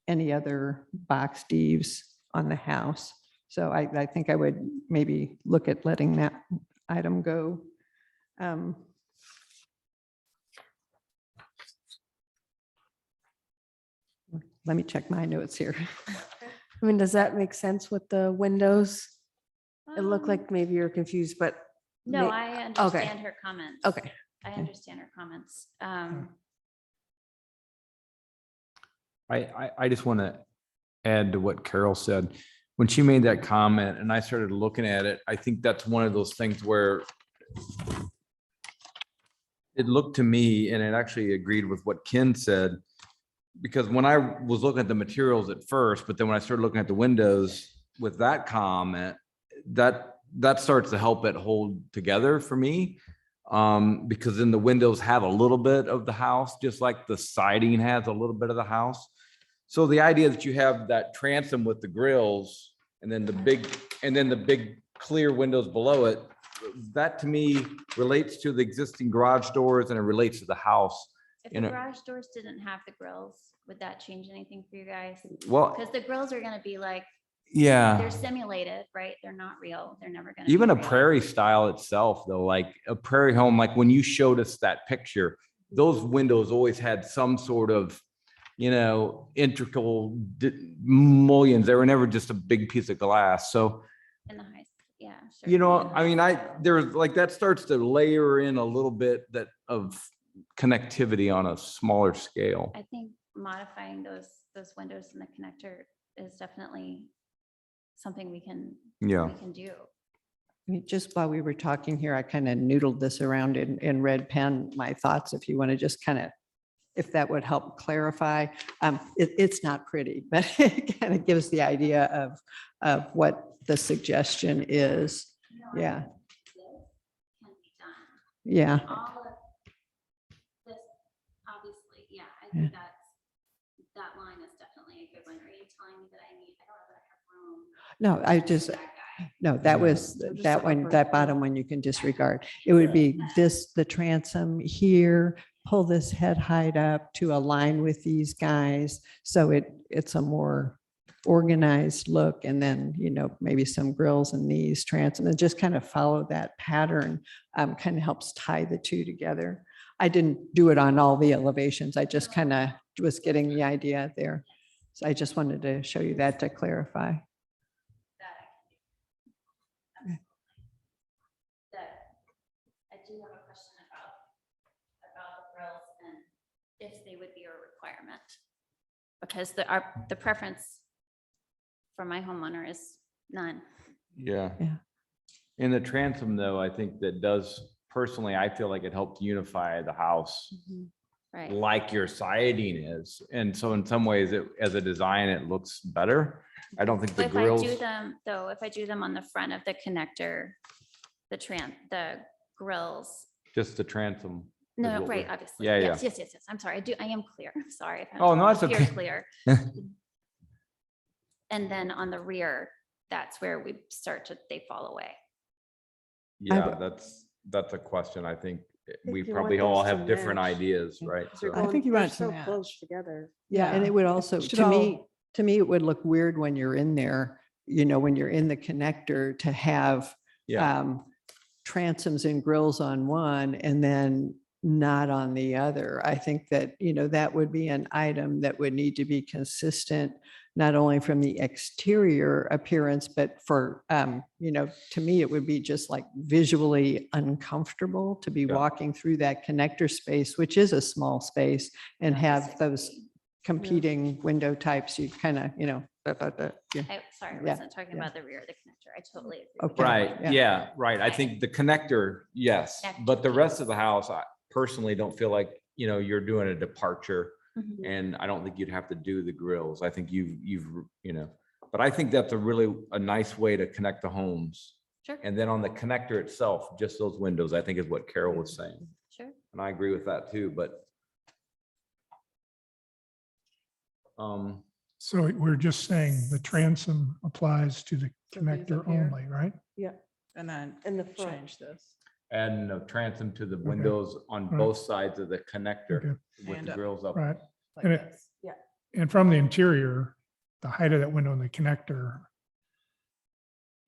other boxed eaves on the house. So I think I would maybe look at letting that item go. Let me check my notes here. I mean, does that make sense with the windows? It looked like maybe you're confused, but. No, may- I understand her comments. Okay. I understand her comments. I just want to add to what Carol said. When she made that comment and I started looking at it, I think that's one of those things where it looked to me, and it actually agreed with what Ken said, because when I was looking at the materials at first, but then when I started looking at the windows with that comment, that starts to help it hold together for me. Because then the windows have a little bit of the house, just like the siding has a little bit of the house. So the idea that you have that transom with the grills and then the big clear windows below it, that to me relates to the existing garage doors and it relates to the house. If You the know- garage doors didn't have the grills, would that change anything for you guys? Well, Because the grills are gonna be like, yeah. they're simulated, right? They're not real. They're never gonna. Even be a real. prairie style itself, though, like a prairie home, like when you showed us that picture, those windows always had some sort of, integral mullions. They were never just a big piece of glass. So, In the high, yeah. you know, certainly in the I mean, high- there's like, that starts to layer in a little bit of connectivity on a smaller scale. I think modifying those windows in the connector is definitely something we can Yeah. do. I mean, just while we were talking here, I kind of noodled this around in red pen, my thoughts, if you want to just kind of, if that would help clarify. It's not pretty, but it kind of gives the idea of what the suggestion is. Yeah, Can be done. yeah. All of this, obviously, yeah, I think that line is definitely a good one. Are you telling me that I don't have enough room? No, I just, That guy. no, that was, So just that the one, upper- that bottom one you can disregard. It would be this, the transom here, pull this head height up to align with these guys. So it's a more organized look, and then, maybe some grills and these transom, and just kind of follow that pattern, kind of helps tie the two together. I didn't do it on all the elevations. I just kind of was getting the idea there. So I just wanted to show you that to clarify. I do have a question about the grills and if they would be a requirement. Because the preference for my homeowner is none. Yeah. Yeah. In the transom, though, I think that does, personally, I feel like it helped unify the house Right. like your siding is. And so in some ways, as a design, it looks better. I don't think the But if grills. I do them, though, if I do them on the front of the connector, the grills. Just the transom. is No, what right, we're- obviously. Yeah, Yes, yes, yes, yes. I'm sorry. I am clear. I'm sorry. if I Oh, no, don't that's appear okay. Clear. And then on the rear, that's where we they fall away. Yeah, that's a question. I think we you probably want all those to have different match. ideas, right? They're So- I think you they're want it to so match. close together. Yeah, and Yeah. it would also, Should to all- me, it would look weird when you're in there, when you're in the connector to have Yeah. transoms and grills on one and then not on the other. I think that, that would be an item that would need to be consistent not only from the exterior appearance, but for, to me, it would be just like visually uncomfortable to be Yeah. walking through that connector space, which is a small space, and have those competing window types. You kind of, yeah. Sorry, I Yeah, wasn't talking yeah. about the rear of the connector. I totally agree. with Okay. that Right, one. yeah, right. I Right. think the connector, yes, Connector but the rest piece. of the house, I personally don't feel like, you're doing a departure. Mhm. And I don't think you'd have to do the grills. I think but I think that's a nice way to connect the homes. Sure, And then on the connector itself, just those windows, I think is what Carol was saying. sure. And I agree with that too, but So we're just saying the transom applies to the So these connector up here. only, right? And then In the front. change this. adding a transom to the windows on Right. both sides of the connector Okay. with And the up. grills up. Right. Like And it- this. And from the interior, the height of that window and the connector,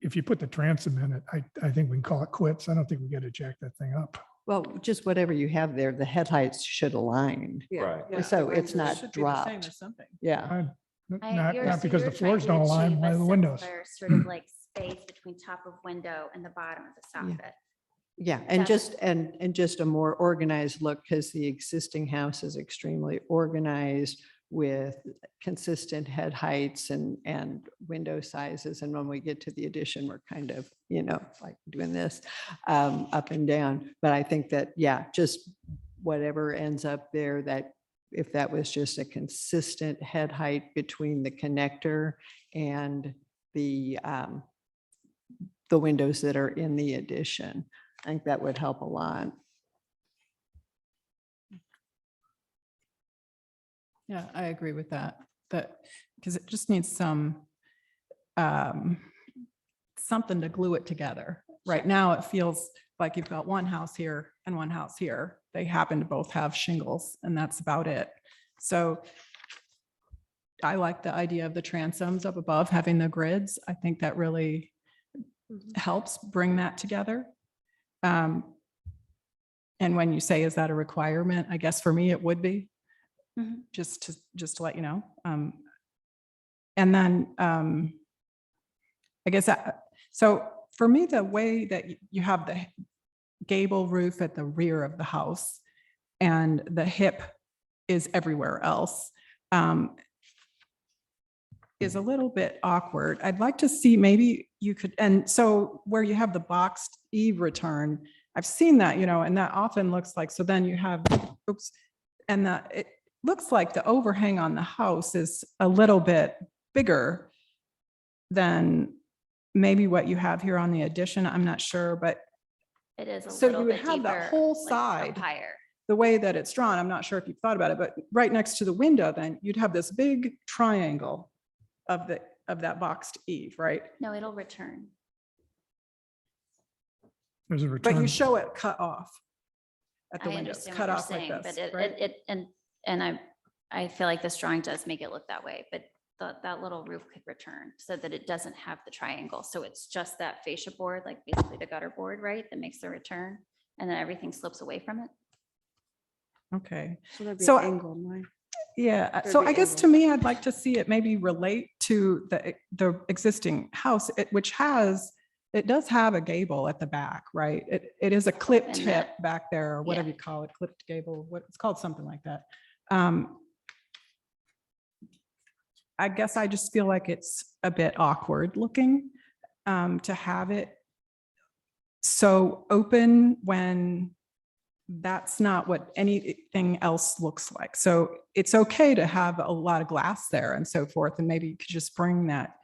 if you put the transom in it, I think we can call it quits. I don't think we got to jack that thing up. Well, just whatever you have there, the headlights should align. Right. Yeah. So it's It not should be the same dropped. or something. Yeah. You're- Not so because you're the trying floors to don't align, achieve why a the windows? similar Sort of like space between top of window and the bottom of the soffit. Yeah, and That's- just, and just a more organized look, because the existing house is extremely organized with consistent head heights and window sizes. And when we get to the addition, we're kind of, like doing this up and down. But I think that, yeah, just whatever ends up there, that if that was just a consistent head height between the connector and the windows that are in the addition, I think that would help a lot. Yeah, I agree with that. Because it just needs something to glue it together. Right now, it feels like you've got one house here and one house here. They happen to both have shingles, and that's about it. So I like the idea of the transoms up above, having the grids. I think that really helps bring that together. And when you say, is that a requirement? I guess for me, it would be. Mhm. Just to let you know. And then I guess, so for me, the way that you have the gable roof at the rear of the house and the hip is everywhere else is a little bit awkward. I'd like to see, maybe you could, and so where you have the boxed eave return, I've seen that, and that often looks like, so then you have, oops, and that it looks like the overhang on the house is a little bit bigger than maybe what you have here on the addition. I'm not sure, but It is a So you little would bit have that deeper, whole like, up side. higher. the way that it's drawn, I'm not sure if you've thought about it, but right next to the window, then you'd have this big triangle of that boxed eave, right? No, it'll return. There's a But you return. show it cut off at the I windows, understand cut what you're off like saying, but this, right? I feel like this drawing does make it look that way, but that little roof could return so that it doesn't have the triangle. So it's just that fascia board, like basically the gutter board, right? That makes the return, and then everything slips away from it. Okay, So that'd be So an angled line. yeah, There'd so be I guess angles. to me, I'd like to see it maybe relate to the existing house, which it does have a gable at the back, right? It is a clipped And tip that- back there, or whatever yeah. you call it, clipped gable, it's called something like that. I guess I just feel like it's a bit awkward looking to have it so open when that's not what anything else looks like. So it's okay to have a lot of glass there and so forth, and maybe you could just bring that,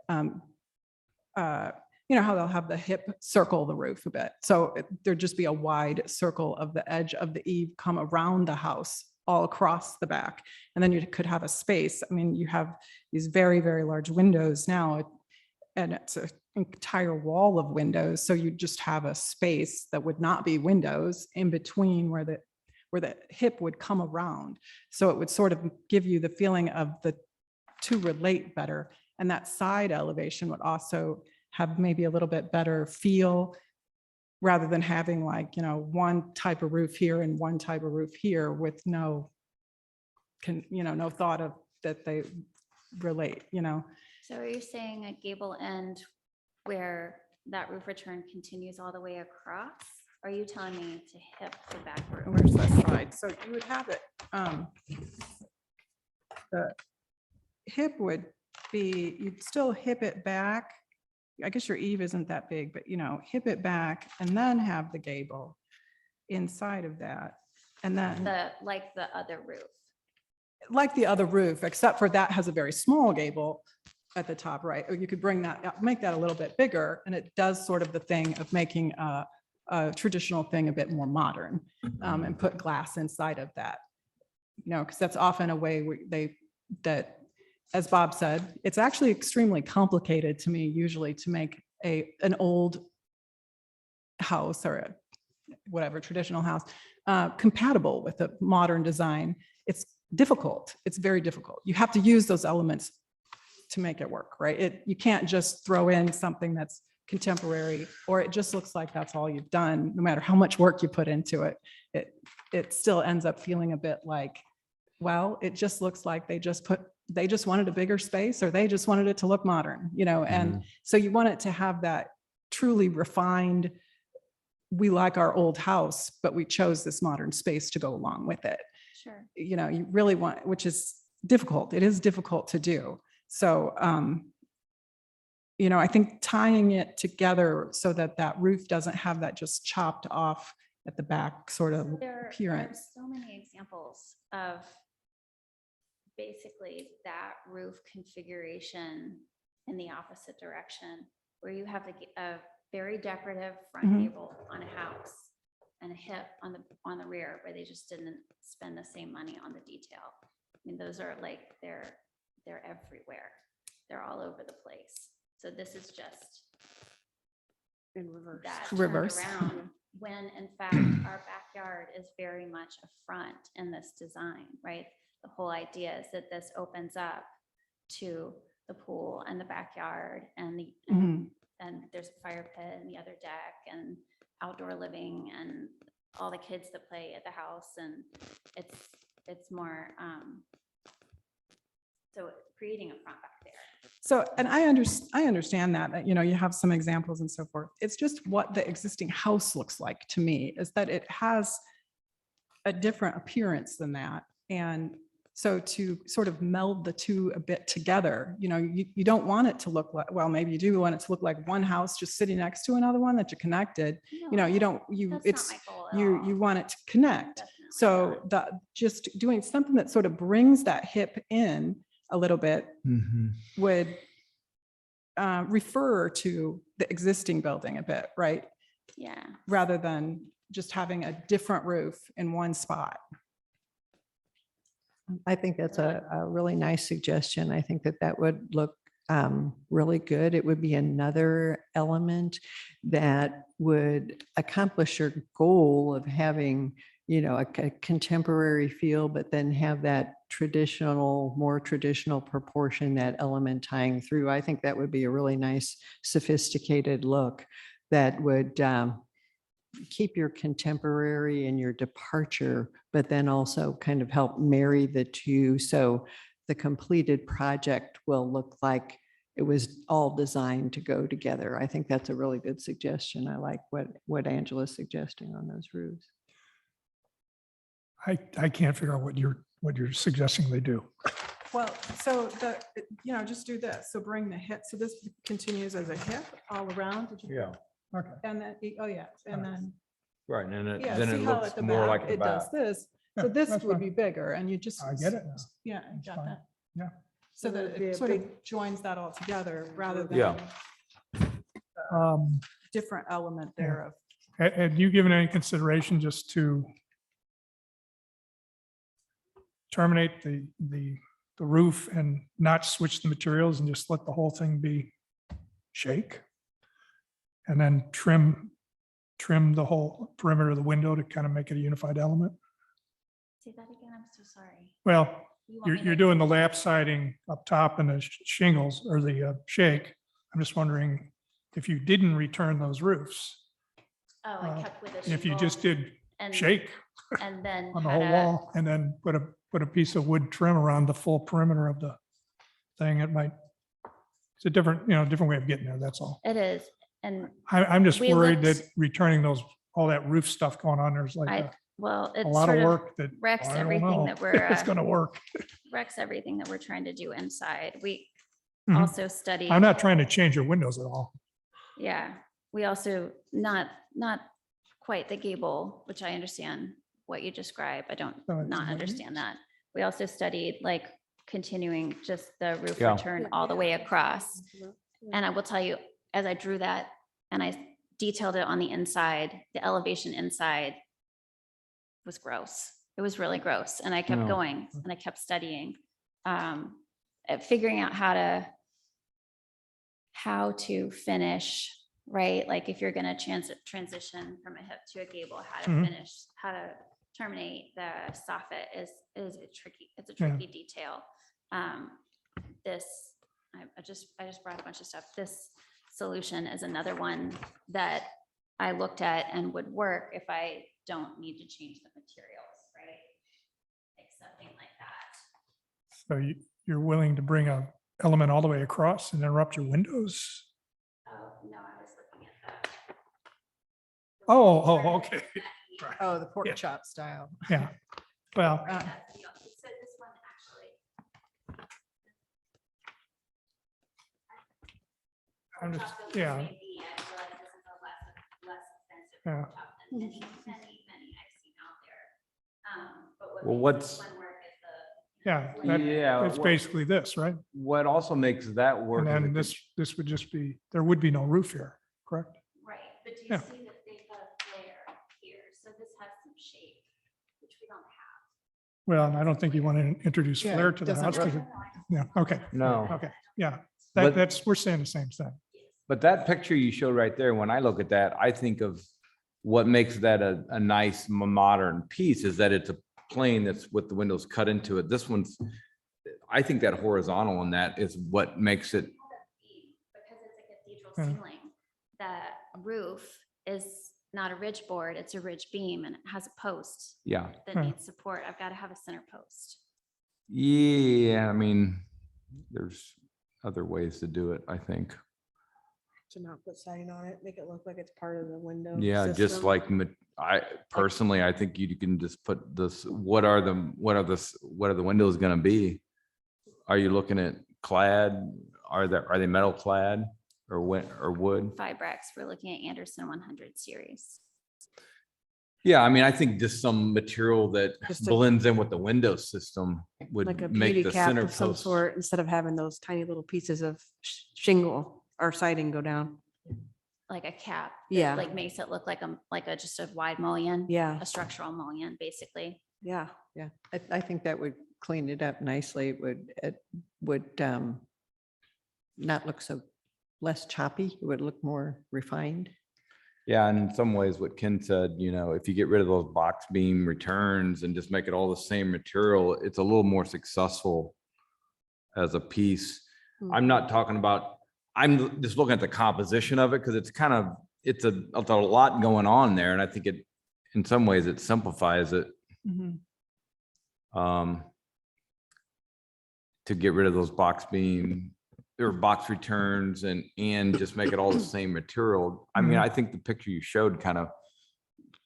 you know how they'll have the hip circle the roof a bit. So there'd just be a wide circle of the edge of the eave come around the house all across the back. And then you could have a space. I mean, you have these very, very large windows now, and it's an entire wall of windows. So you just have a space that would not be windows in between where the hip would come around. So it would sort of give you the feeling of the two relate better. And that side elevation would also have maybe a little bit better feel, rather than having like, one type of roof here and one type of roof here with no thought of that they relate, you know? So are you saying at Gable End where that roof return continues all the way across? Are you telling me to hip the back roof? Where's that side? So you would have it, the hip would be, you'd still hip it back. I guess your eave isn't that big, but you know, hip it back and then have the gable inside of that. And then Like the other roof. like the other roof, except for that has a very small gable at the top, right? Or you could bring that, make that a little bit bigger, and it does sort of the thing of making a traditional thing a bit more modern, and put glass inside of that. You know, because that's often a way that, as Bob said, it's actually extremely complicated to me usually to make an old house or whatever traditional house compatible with a modern design. It's difficult. It's very difficult. You have to use those elements to make it work, right? You can't just throw in something that's contemporary, or it just looks like that's all you've done, no matter how much work you put into it. It still ends up feeling a bit like, well, it just looks like they just wanted a bigger space, or they just wanted it to look modern, you know? And so you want it to have that truly refined, we like our old house, but we chose this modern space to go along with it. Sure. You know, you really want, which is difficult. It is difficult to do. So, you know, I think tying it together so that that roof doesn't have that just chopped off at the back sort of There are appearance. so many examples of basically that roof configuration in the opposite direction, where you have a very decorative front Mhm. gable on a house and a hip on the rear, where they just didn't spend the same money on the detail. I mean, those are like, they're everywhere. They're all over the place. So this is just In reverse. that Reverse. turned around, when in fact our backyard is very much a front in this design, right? The whole idea is that this opens up to the pool and the backyard and and there's a fire pit and the other deck and outdoor living and all the kids that play at the house, and it's more so creating a front back there. So, and I understand that, you know, you have some examples and so forth. It's just what the existing house looks like to me, is that it has a different appearance than that. And so to sort of meld the two a bit together, you know, you don't want it to look like, well, maybe you do want it to look like one house just sitting next to another one that you're connected. You know, you don't, That's not my goal at all. you want it to connect. Definitely So not. just doing something that sort of brings that hip in a little bit would refer to the existing building a bit, right? Yeah. Rather than just having a different roof in one spot. I think that's a really nice suggestion. I think that would look really good. It would be another element that would accomplish your goal of having, you know, a contemporary feel, but then have that more traditional proportion, that element tying through. I think that would be a really nice, sophisticated look that would keep your contemporary and your departure, but then also kind of help marry the two. So the completed project will look like it was all designed to go together. I think that's a really good suggestion. I like what Angela's suggesting on those roofs. I can't figure out what you're suggesting they do. Well, so you know, just do this. So bring the hip. So this continues as a hip all around. Did you? Yeah, Okay. And then, oh yeah, and then, right. And yeah, then it see how looks at the more like back the it does back. this. Yeah, So this that's would fine. be bigger, and you just. I get it now. Yeah, you That's got fine. that. Yeah. So So that there'd be it a sort of big- joins that all together rather than Yeah. different element there of. Had you given any consideration just to terminate the roof and not switch the materials and just let the whole thing be shake? And then trim the whole perimeter of the window to kind of make it a unified element? Say that again. I'm so sorry. Well, You want me you're to- doing the lap siding up top and the shingles or the shake. I'm just wondering if you didn't return those roofs, Oh, I kept with a if you shingle just did and- shake And then on the had whole a- wall and then put a piece of wood trim around the full perimeter of the thing, it's a different, different way of getting there, that's all. It is. And I'm just We worried that looked- returning all that roof stuff going on, there's like well, a it lot sort of of work that. wrecks I don't everything know that we're, if It's gonna work. wrecks everything that we're trying to do inside. We Mhm. also studied. I'm not trying to change your windows at all. Yeah, we also, not quite the gable, which I understand what you describe. I don't No, it's not what it understand that. We also studied like continuing just the roof Yeah. return all the way across. And I will tell you, as I drew that and I detailed it on the inside, the elevation inside was gross. It was really gross. And I kept No. going and I kept studying, at figuring out how to finish, right? Like if you're going to transition from a hip to a gable, how to Mhm. finish, how to terminate the soffit is a tricky, it's a Yeah. tricky detail. I just brought a bunch of stuff. This solution is another one that I looked at and would work if I don't need to change the materials, right? Like something like that. So you're willing to bring a element all the way across and interrupt your windows? Oh, no, I was looking at that. Oh, okay. Right. Oh, the pork Yeah. chop style. Yeah. Well, So this one actually. I'm just, Pork chop doesn't yeah. make the- I realize this is a less expensive Yeah. pork chop than many I've seen out there. But what Well, makes what's- this one work is Yeah, Yeah. it's what- basically this, right? What also makes that work. And is then it this would just be, there would be no roof here, correct? right, but do you Yeah. see that they've got a flare here? So this has some shape, which we don't have. Well, and I don't think you want to introduce Yeah, flare to the doesn't house. 'cause look- it- Yeah, okay. No. Okay, yeah. But- We're saying the same thing. But that picture you showed right there, when I look at that, I think of what makes that a nice modern piece is that it's a plane that's with the windows cut into it. This one's, I think that horizontal on that is what makes it, Because it's a cathedral Yeah. ceiling, the roof is not a ridge board, it's a ridge beam and it has a post yeah. that Yeah. needs support. I've got to have a center post. Yeah, I mean, there's other ways to do it, I think. To not put siding on it, make it look like it's part of the window. Yeah, just system. like, I personally, I think you can just put this, what are the windows gonna be? Are you looking at clad? Are they metal clad or wood? Fibrex, we're looking at Anderson 100 series. Yeah, I mean, I think just some material that Just a- blends in with the window system would Like a make beauty the cap center of some post. sort, instead of having those tiny little pieces of shingle or siding go down. Like a cap. that, Yeah. Like makes it look like just a wide mullion. Yeah, A structural mullion, basically. yeah. Yeah, I think that would clean it up nicely. It would not look so less choppy. It would look more refined. Yeah, and in some ways, what Ken said, if you get rid of those box beam returns and just make it all the same material, it's a little more successful as a piece. I'm not talking about, I'm just looking at the composition of it because it's a lot going on there. And I think in some ways, it simplifies it. Mhm. To get rid of those box beam or box returns and just make it all the same material. I mean, I think the picture you showed kind of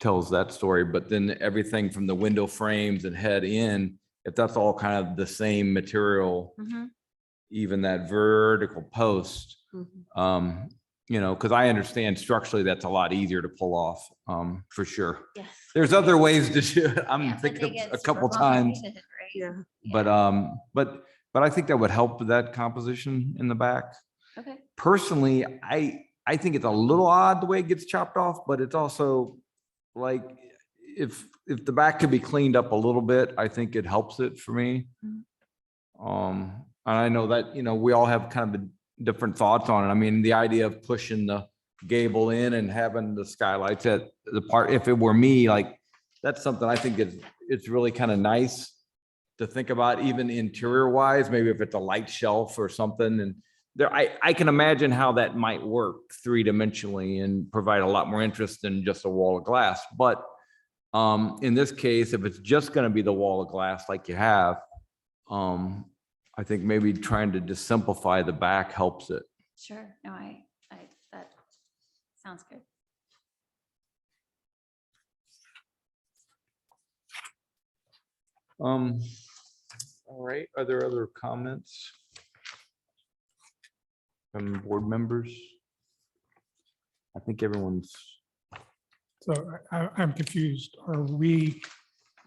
tells that story, but then everything from the window frames and head in, if that's all kind of the same material, even that vertical post, Mhm. because I understand structurally that's a lot easier to pull off, for sure. Yes. There's other ways to do it. I'm Yeah, but thinking they of get a couple super times. complicated, right? Yeah. But I think that would help with that composition in the back. Okay. Personally, I think it's a little odd the way it gets chopped off, but it's also like, if the back could be cleaned up a little bit, I think it helps it for me. And I know that, we all have kind of different thoughts on it. I mean, the idea of pushing the gable in and having the skylights at the part, if it were me, like, that's something I think it's really kind of nice to think about, even interior wise, maybe if it's a light shelf or something. And there, I can imagine how that might work 3-dimensionally and provide a lot more interest than just a wall of glass. But in this case, if it's just going to be the wall of glass like you have, I think maybe trying to just simplify the back helps it. Sure. No, that sounds good. All right, are there other comments from board members? I think everyone's, So I'm confused. Are we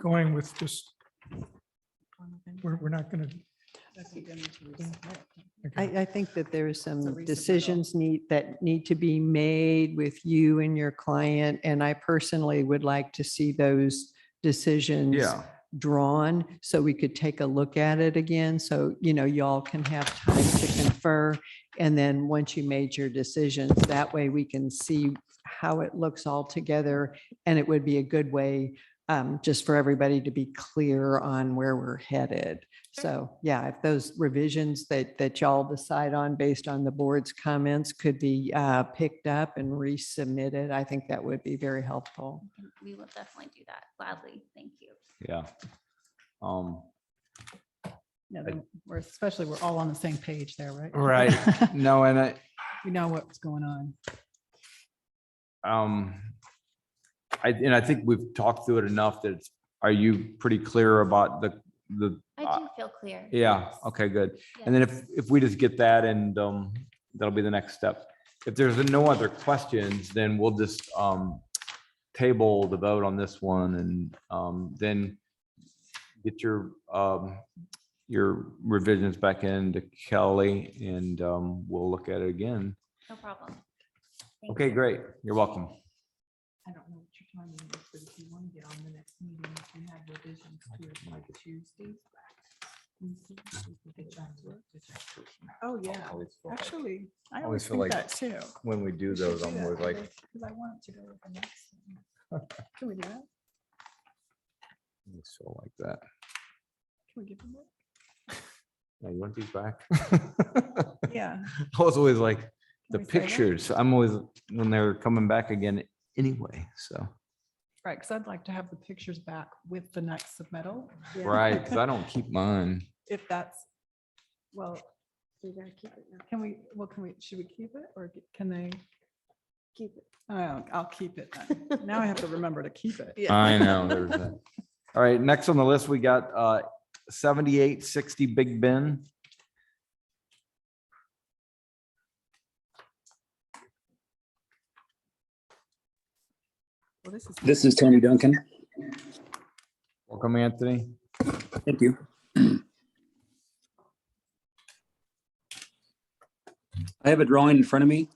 going with just, we're not going to, I think that there's a some resubmittal. decisions that need to be made with you and your client. And I personally would like to see those decisions yeah, drawn so we could take a look at it again. So, y'all can have time to confer. And then once you made your decisions, that way we can see how it looks all together. And it would be a good way just for everybody to be clear on where we're headed. So yeah, if those revisions that y'all decide on based on the board's comments could be picked up and resubmitted, I think that would be very helpful. We will definitely do that gladly. Thank you. yeah. Yeah, then we're all on the same page there, right? Right. No, and We know what's going on. I think we've talked through it enough that are you pretty clear about the I do feel clear. yeah, Yes. okay, good. Yeah. And then if we just get that and that'll be the next step. If there's no other questions, then we'll just table the vote on this one and then get your revisions back into Kelly and we'll look at it again. No problem. Thank Okay, you. great. You're welcome. I don't know what your timing is, but if you want to get on the next meeting, if you have revisions to like Tuesdays. Oh, yeah. Actually, I always feel think like that too. When we do We should those, do I'm that always like, because I want it to go with the next thing. Can we do that? so like that. Can we give them that? Yeah, you want these back? Yeah. I was always like, the we say that? pictures, I'm always, when they're coming back again anyway, so. Right, because I'd like to have the pictures back with the next submittal. Yeah. Right, because I don't keep mine. If that's, well, You gotta keep it now. should we keep it or can they? Keep it. I'll keep it. Then. Now I have to remember to keep it. Yeah. I know, there's that. All right, next on the list, we got 7860 Big Ben. Well, This is Tony Duncan. Welcome, Anthony. Thank you. I have a drawing in front of me,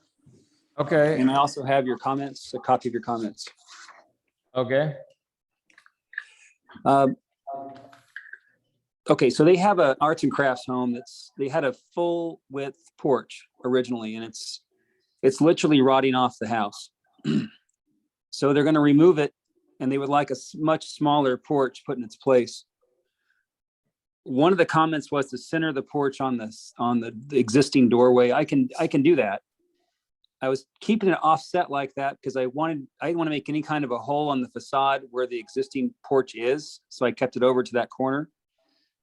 Okay, and I also have your comments, a copy of your comments. okay, Okay, so they have an arts and crafts home they had a full width porch originally, and it's literally rotting off the house. So they're going to remove it, and they would like a much smaller porch put in its place. One of the comments was to center the porch on the existing doorway. I can do that. I was keeping it offset like that because I didn't want to make any kind of a hole on the facade where the existing porch is. So I kept it over to that corner,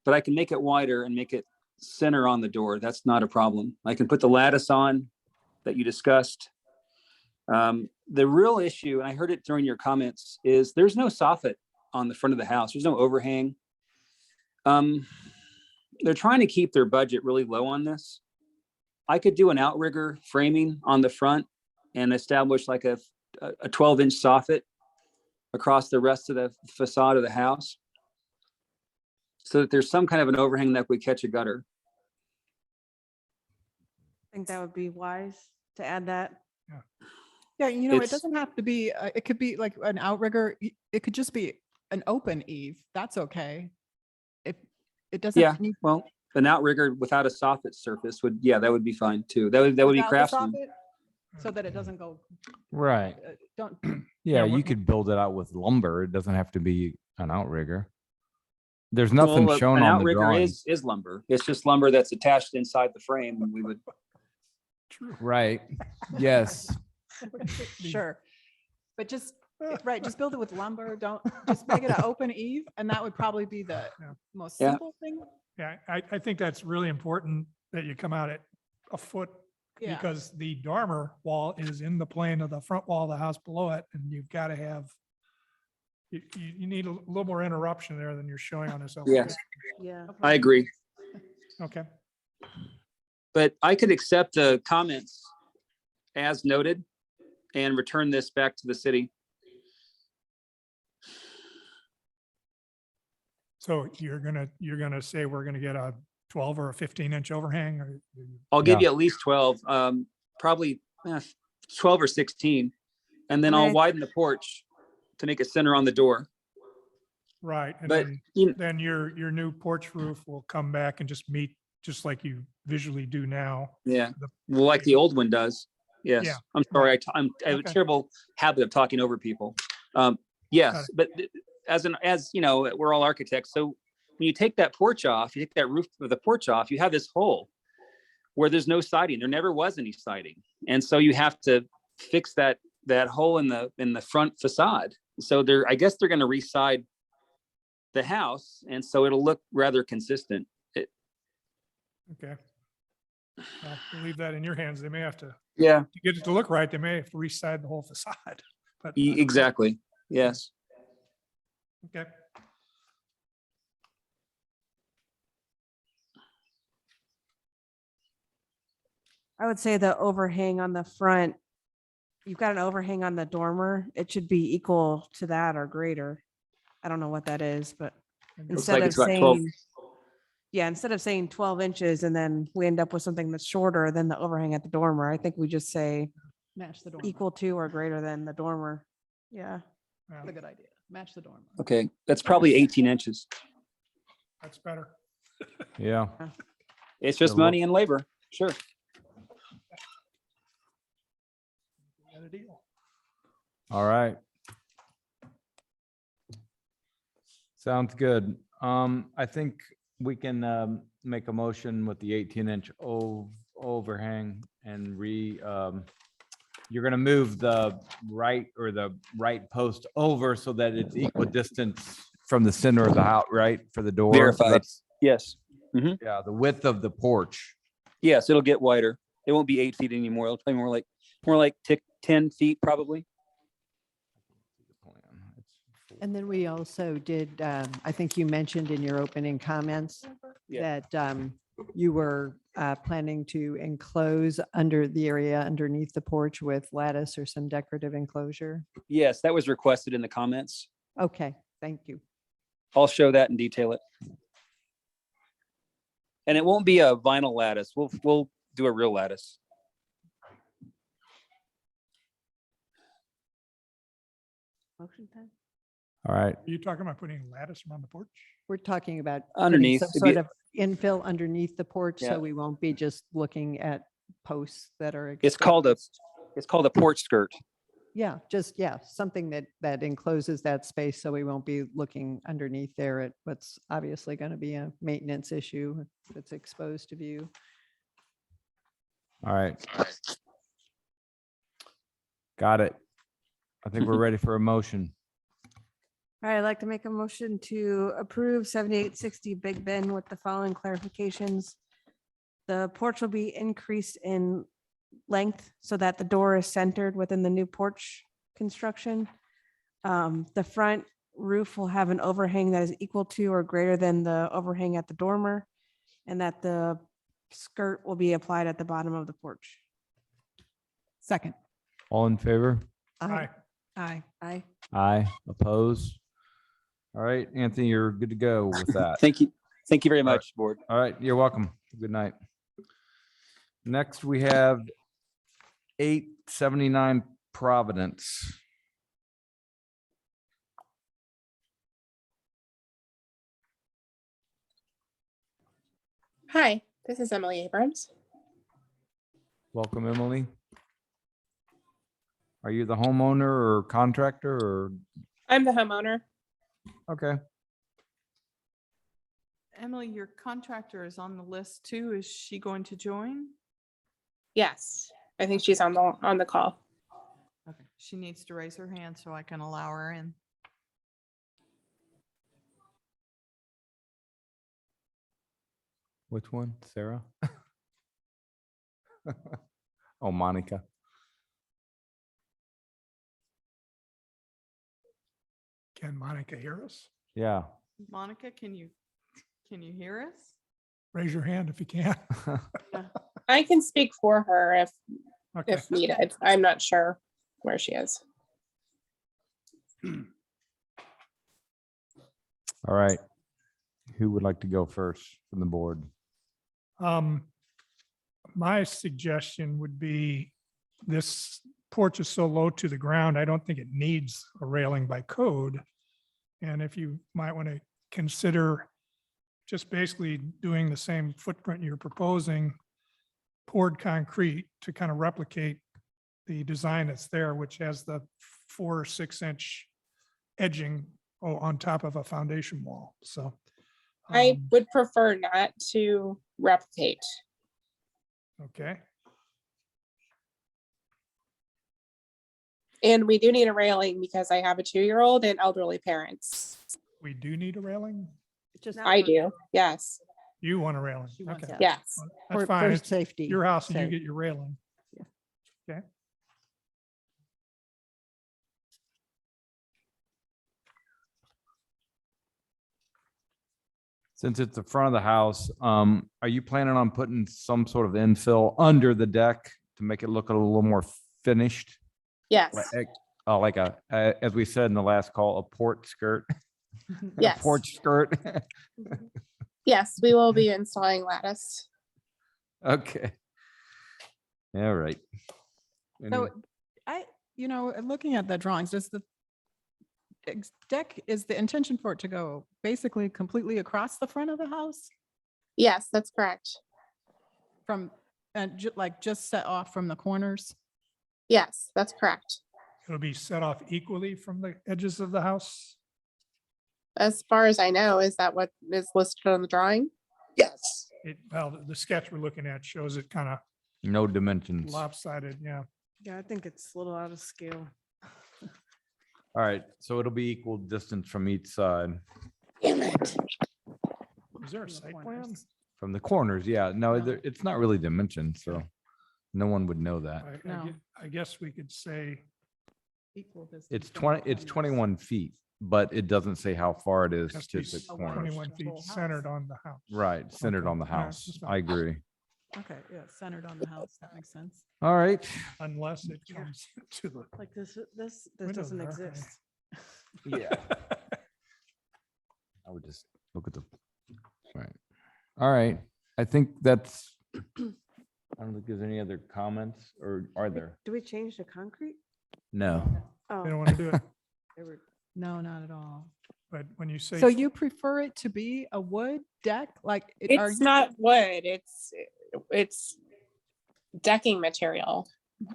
but I can make it wider and make it center on the door. That's not a problem. I can put the lattice on that you discussed. The real issue, and I heard it during your comments, is there's no soffit on the front of the house. There's no overhang. They're trying to keep their budget really low on this. I could do an outrigger framing on the front and establish like a 12-inch soffit across the rest of the facade of the house so that there's some kind of an overhang that would catch a gutter. I think that would be wise to add that. Yeah, it It's- doesn't have to be, it could be like an outrigger. It could just be an open eave. That's okay. If it doesn't. Yeah, need- well, an outrigger without a soffit surface that would be fine too. That would be without the craftsman. soffit, so that it doesn't go, right. don't, Yeah, what- you could build it out with lumber. It doesn't have to be an outrigger. There's nothing Well, shown an on the outrigger drawing. is lumber. It's just lumber that's attached inside the frame, and we would. Right, yes. sure. But just, right, just build it with lumber. Don't, just make it an open eave. And that would probably be the Yeah. most Yeah. simple thing. Yeah, I think that's really important that you come out at a foot Yeah. because the dormer wall is in the plane of the front wall of the house below it, and you've got to have, you need a little more interruption there than you're showing on this. elevation. Yes, Yeah. I agree. Okay, But I could accept the comments as noted and return this back to the city. so you're gonna say we're gonna get a 12 or a 15-inch overhang, or? I'll give Yeah. you at least 12, probably 12 or 16. And then I'll Okay. widen the porch to make it center on the door. Right, and But then, you know, then your new porch roof will come back and just meet, just like you visually do now. yeah, The- well, like the old one does. Yes, Yeah, I'm sorry. I have a Okay. terrible habit of talking over people. Yes, but as you know, we're all architects. So when you take that porch off, you take that roof of the porch off, you have this hole where there's no siding. There never was any siding. And so you have to fix that hole in the front facade. So I guess they're going to reside the house. And so it'll look rather consistent. Okay. Well, we'll leave that in your hands. They may have to Yeah, get it to look right. They may have to reside the whole facade. But I don't know. exactly. Yes. Okay. I would say the overhang on the front, you've got an overhang on the dormer. It should be equal to that or greater. I don't know what that is, but Looks instead like of it's about 12. saying, yeah, instead of saying 12 inches and then we end up with something that's shorter than the overhang at the dormer, I think we just say Match the dormer. equal to or greater than the dormer. Yeah. That's a good idea. Match the dormer. Okay, that's probably 18 inches. That's better. Yeah. It's just Good look. money and labor. Sure. Got a deal. All right. Sounds good. I think we can make a motion with the 18-inch overhang and you're gonna move the right post over so that it's equidistant from the center of the house, right? For the door. So Verified. that's- Yes. Yeah, the width of the porch. Yes, it'll get wider. It won't be 8 feet anymore. It'll be more like 10 feet probably. And then we also did, I think you mentioned in your opening comments Yeah. that you were planning to enclose under the area underneath the porch with lattice or some decorative enclosure. Yes, that was requested in the comments. Okay, thank you. I'll show that and detail it. And it won't be a vinyl lattice. We'll do a real lattice. Motion time. All right. Are you talking about putting lattice around the porch? We're talking about putting Underneath, some it'd sort be- of infill underneath the porch, Yeah. so we won't be just looking at posts that are. It's called a porch skirt. Yeah, just, yeah, something that encloses that space, so we won't be looking underneath there at what's obviously going to be a maintenance issue that's exposed to view. All right. Got it. I think we're ready for a motion. All right, I'd like to make a motion to approve 7860 Big Ben with the following clarifications. The porch will be increased in length so that the door is centered within the new porch construction. The front roof will have an overhang that is equal to or greater than the overhang at the dormer, and that the skirt will be applied at the bottom of the porch. Second. All in favor? Aye. Aye. Aye. Aye. Oppose? All right, Anthony, you're good to go with that. Thank you. Thank you very All right. much, board. All right, you're welcome. Good night. Next, we have 879 Providence. Hi, this is Emily Abrams. Welcome, Emily. Are you the homeowner or contractor or? I'm the homeowner. Okay, Emily, your contractor is on the list too. Is she going to join? Yes, I think she's on the call. Okay. She needs to raise her hand so I can allow her in. Which one? Sarah? Oh, Monica. Can Monica hear us? Yeah. Monica, can you hear us? Raise your hand if you can. I can speak for her Okay. if needed. I'm not sure where she is. All right. Who would like to go first from the board? My suggestion would be this porch is so low to the ground, I don't think it needs a railing by code. And if you might want to consider just basically doing the same footprint you're proposing, poured concrete to kind of replicate the design that's there, which has the 4 or 6 inch edging on top of a foundation wall. So I would prefer not to replicate. okay. And we do need a railing because I have a 2-year-old and elderly parents. We do need a railing. Just Not I for- do, yes, You want a railing. She wants Okay. that. yes. That's for fine. It's safety. your house and you sake. get your railing. Yeah. Okay. Since it's the front of the house, are you planning on putting some sort of infill under the deck to make it look a little more finished? Yes, Like as we said in the last call, a port skirt? A Yes. Porch skirt? yes, we will be installing lattice. Okay. All right. So looking at the drawings, does the deck, is the intention for it to go basically completely across the front of the house Yes, that's correct. from, and just set off from the corners? Yes, that's correct. It'll be set off equally from the edges of the house. As far as I know, is that what is listed on the drawing? Yes. Well, the sketch we're looking at shows it kind of No dimensions. All lopsided. Yeah. Yeah, I think it's a little out of scale. right. So it'll be equal distance from each side. Damn it. Is there a site plan? From the corners, yeah. No, No. it's not really dimensioned, so no one would know that. No. I guess we could say, Equal distance It's from the 20, it's corners. 21 feet, but it doesn't say how far it is has to to the be Oh, corners. 21 The feet whole house. centered on the house. Right, centered Okay. on the All right, house. that's I fine. agree. Okay, yeah, centered on the house. That makes sense. All right. Unless it Yeah. comes to the. Like this Windows doesn't are okay. exist. Yeah. I would just look at the, right. All right. I think that's, I don't think there's any other comments, or are there? Do we change to concrete? No. They don't Oh, want to do it. they were- No, not at all. But when you say. So you prefer it to be a wood deck? Like, are It's you- not wood, it's decking material,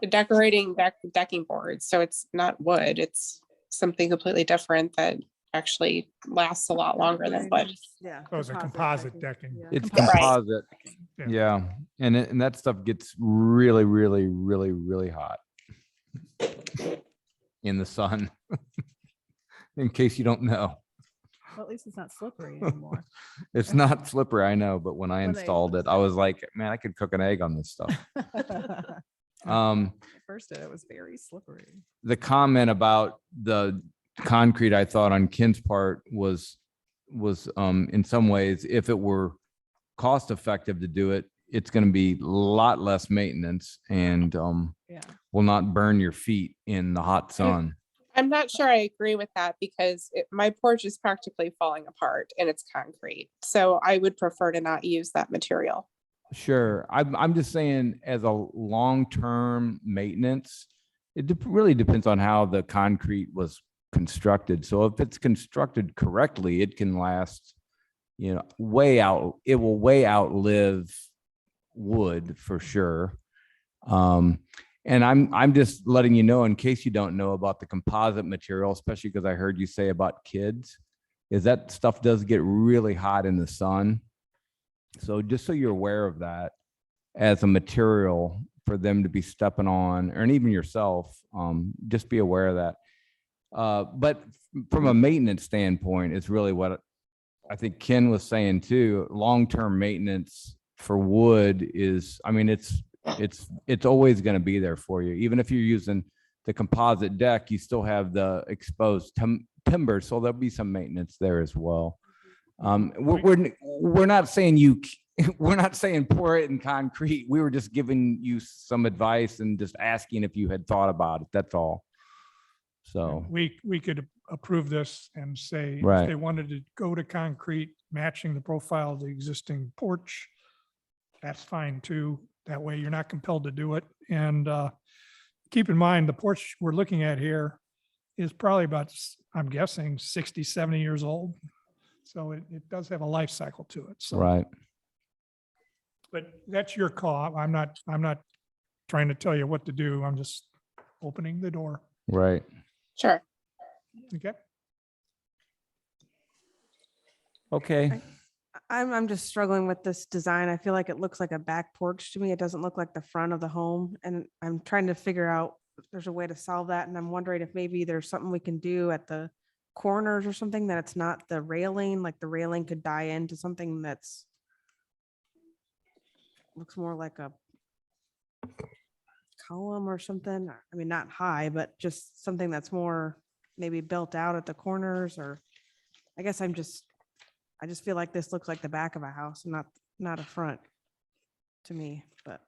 decorating decking boards. So it's not wood, it's something completely different that actually lasts a lot longer than wood. Yeah. Oh, it's a composite decking. Yeah. It's Right. composite. Yeah. Yeah. And that stuff gets really, really, really, really hot in the sun. In case you don't know. well, at least it's not slippery anymore. It's not slippery, I know, but when I When they installed it, I was like, man, I could cook an egg on this stuff. At first, it was very slippery. The comment about the concrete, I thought on Ken's part was in some ways, if it were cost effective to do it, it's going to be a lot less maintenance and Yeah. will not burn your feet in the hot sun. I'm not sure I agree with that because my porch is practically falling apart and it's concrete. So I would prefer to not use that material. Sure. I'm just saying as a long-term maintenance, it really depends on how the concrete was constructed. So if it's constructed correctly, it can last, it will way outlive wood for sure. And I'm just letting you know, in case you don't know about the composite material, especially because I heard you say about kids, is that stuff does get really hot in the sun. So just so you're aware of that as a material for them to be stepping on, and even yourself, just be aware of that. But from a maintenance standpoint, it's really what I think Ken was saying too, long-term maintenance for wood is, I mean, it's always going to be there for you. Even if you're using the composite deck, you still have the exposed timber. So there'll be some maintenance there as well. We're not saying we're not saying pour it in concrete. We were just giving you some advice and just asking if you had thought about it. That's all. So, We could approve this and say, if Right. they wanted to go to concrete, matching the profile of the existing porch, that's fine too. That way you're not compelled to do it. And keep in mind, the porch we're looking at here is probably about, I'm guessing, 60, 70 years old. So it does have a life cycle to it. So, right. but that's your call. I'm not trying to tell you what to do. I'm just opening the door. Right. Sure. Okay. Okay. I'm just struggling with this design. I feel like it looks like a back porch to me. It doesn't look like the front of the home. And I'm trying to figure out if there's a way to solve that. And I'm wondering if maybe there's something we can do at the corners or something that it's not the railing, like the railing could die into something that's looks more like a column or something. I mean, not high, but just something that's more maybe built out at the corners, or I guess I just feel like this looks like the back of a house, not a front to me, but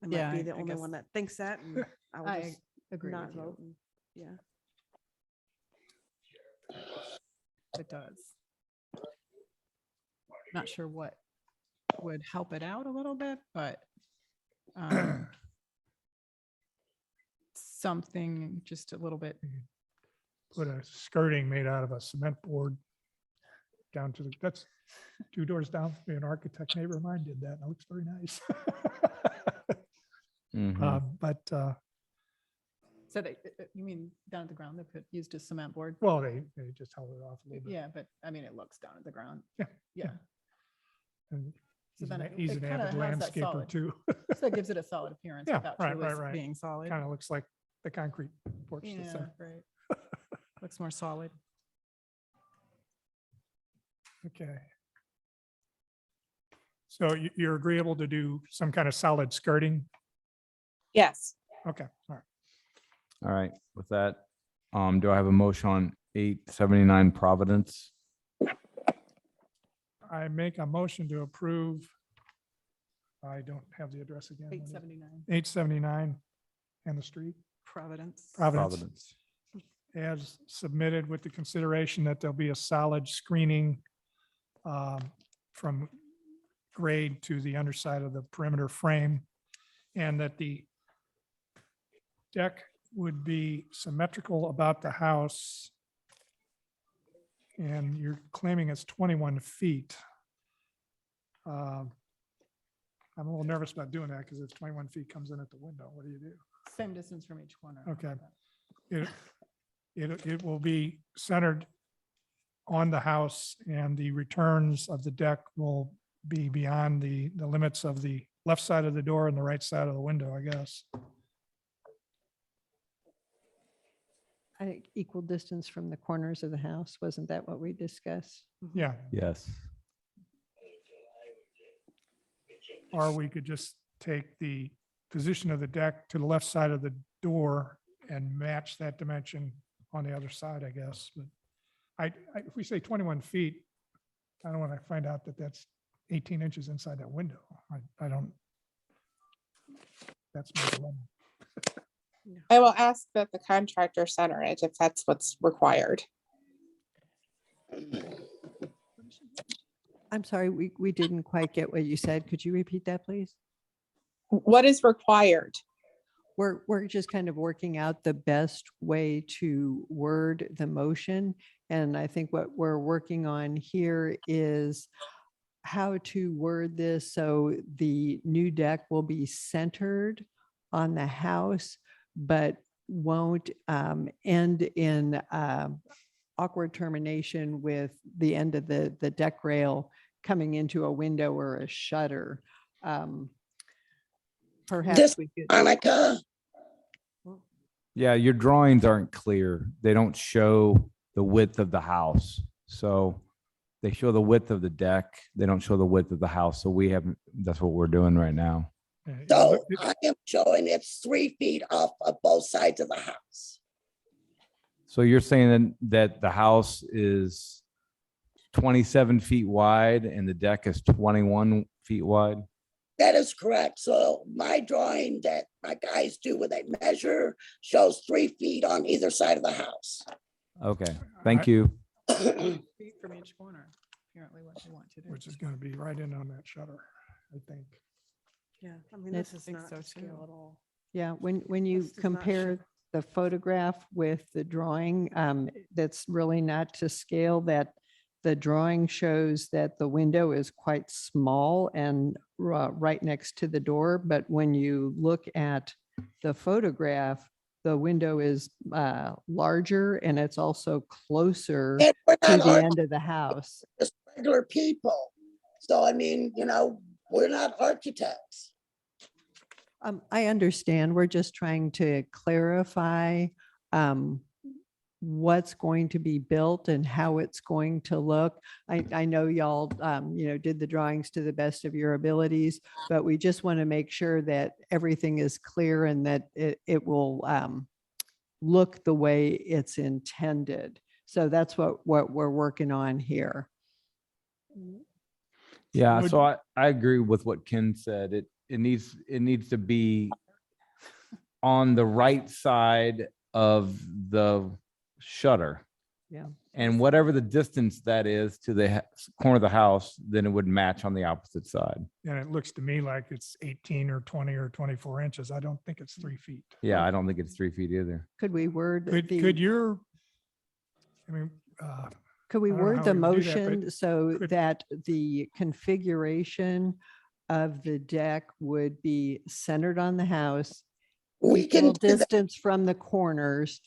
I might Yeah, be I the only guess- one that thinks that, and I will I just agree not with you. vote. and- Yeah. It does. Not sure what would help it out a little bit, but something just a little bit. Put a skirting made out of a cement board down to that's 2 doors down. An architect neighbor of mine did that. And it looks very nice. Mhm. But So they, you mean down at the ground, they put used a cement board? well, they just held it off a little bit. Yeah, but I mean, it looks down at the ground. Yeah, Yeah. And So he's then an, it- he's it an kinda avid has that landscaper solid- too. So it gives it a solid appearance Yeah, without right, truly right. being solid. Kind of looks like the concrete porch. that's Yeah, there. right. Looks more solid. Okay. So you're agreeable to do some kind of solid skirting? Yes. Okay, all right. All right. With that, do I have a motion on 879 Providence? I make a motion to approve. I don't have the address again. 879 879 and the street, Providence. Providence, as submitted with the consideration that there'll be a solid screening from grade to the underside of the perimeter frame, and that the deck would be symmetrical about the house. And you're claiming it's 21 feet. I'm a little nervous about doing that because if 21 feet comes in at the window, what do you do? Same distance from each corner. Okay. It will be centered on the house, and the returns of the deck will be beyond the limits of the left side of the door and the right side of the window, I guess. I think equal distance from the corners of the house. Wasn't that what we discussed? Yeah, Yes. or we could just take the position of the deck to the left side of the door and match that dimension on the other side, I guess. But if we say 21 feet, I don't want to find out that that's 18 inches inside that window. I don't. That's my dilemma. I will ask that the contractor center it if that's what's required. I'm sorry, we didn't quite get what you said. Could you repeat that, please? What is required? We're just kind of working out the best way to word the motion. And I think what we're working on here is how to word this so the new deck will be centered on the house, but won't end in awkward termination with the end of the deck rail coming into a window or a shutter. Perhaps we could. Yeah, your drawings aren't clear. They don't show the width of the house. So they show the width of the deck. They don't show the width of the house. So that's what we're doing right now. So I am showing it's 3 feet off of both sides of the house. So you're saying that the house is 27 feet wide and the deck is 21 feet wide? That is correct. So my drawing that my guys do when they measure shows 3 feet on either side of the house. Okay, thank you. Feet from each corner, apparently what they want to do. which is going to be right in on that shutter, I think. Yeah, I mean, That's- this is think not so, to scale too. at all. Yeah, when you This does not compare show- the photograph with the drawing, that's really not to scale. That the drawing shows that the window is quite small and right next to the door. But when you look at the photograph, the window is larger and it's also closer And we're to not the art- end of the house. just regular people. So I mean, we're not architects. I understand. We're just trying to clarify what's going to be built and how it's going to look. I know y'all, did the drawings to the best of your abilities, but we just want to make sure that everything is clear and that it will look the way it's intended. So that's what we're working on here. Yeah, Would- so I agree with what Ken said. It needs to be on the right side of the shutter. Yeah. And whatever the distance that is to the corner of the house, then it would match on the opposite side. And it looks to me like it's 18 or 20 or 24 inches. I don't think it's 3 feet. Yeah, I don't think it's 3 feet either. Could we word Could the, I mean, could we I don't know word how the we would do that, but motion so could- that the configuration of the deck would be centered on the house, We can equal do that. distance from the corners,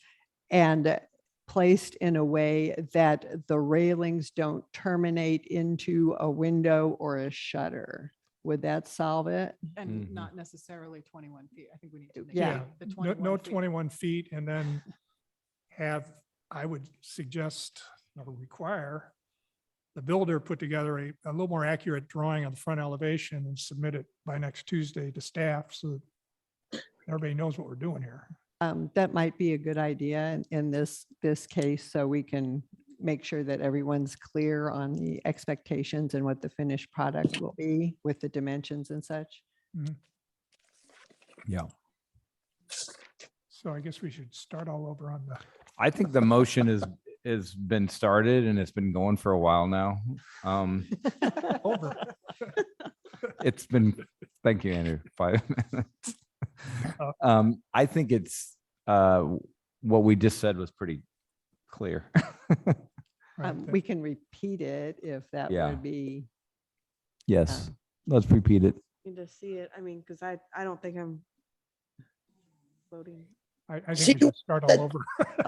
and placed in a way that the railings don't terminate into a window or a shutter? Would that solve it? And Mhm. not necessarily 21 feet. I think we need to. make Yeah. the no 21 feet. 21 feet, and then I would suggest or require the builder put together a little more accurate drawing of the front elevation and submit it by next Tuesday to staff so that everybody knows what we're doing here. That might be a good idea in this case, so we can make sure that everyone's clear on the expectations and what the finished product will be with the dimensions and such. Yeah. So I guess we should start all over on the, I think the motion is been started and it's been going for a while now. over. It's been, thank you, Andrew, 5 minutes. I think it's, what we just said was pretty clear. Right, We can repeat it if that Yeah. would be. Yes, let's repeat it. Need to see it. I mean, because I don't think I'm voting. I think we should start all over.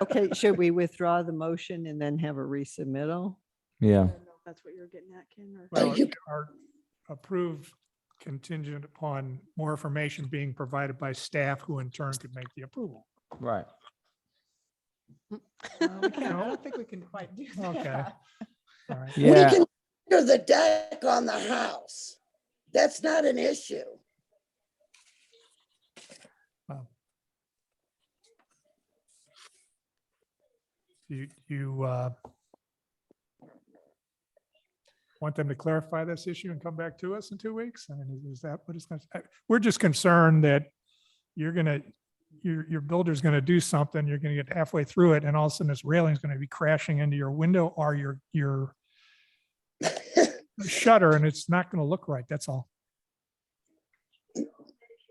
Okay, should we withdraw the motion and then have a resubmittal? Yeah. I don't know if that's what you're getting at, Ken, or. Well, our approved contingent upon more information being provided by staff, who in turn could make the approval. Right. I don't think we can quite do that. Okay. All right. We Yeah. can measure the deck on the house. That's not an issue. You want them to clarify this issue and come back to us in 2 weeks? I mean, is that what it's going to, we're just concerned that you're going to, your builder's going to do something, you're going to get halfway through it, and all of a sudden this railing is going to be crashing into your window or your shutter, and it's not going to look right. That's all.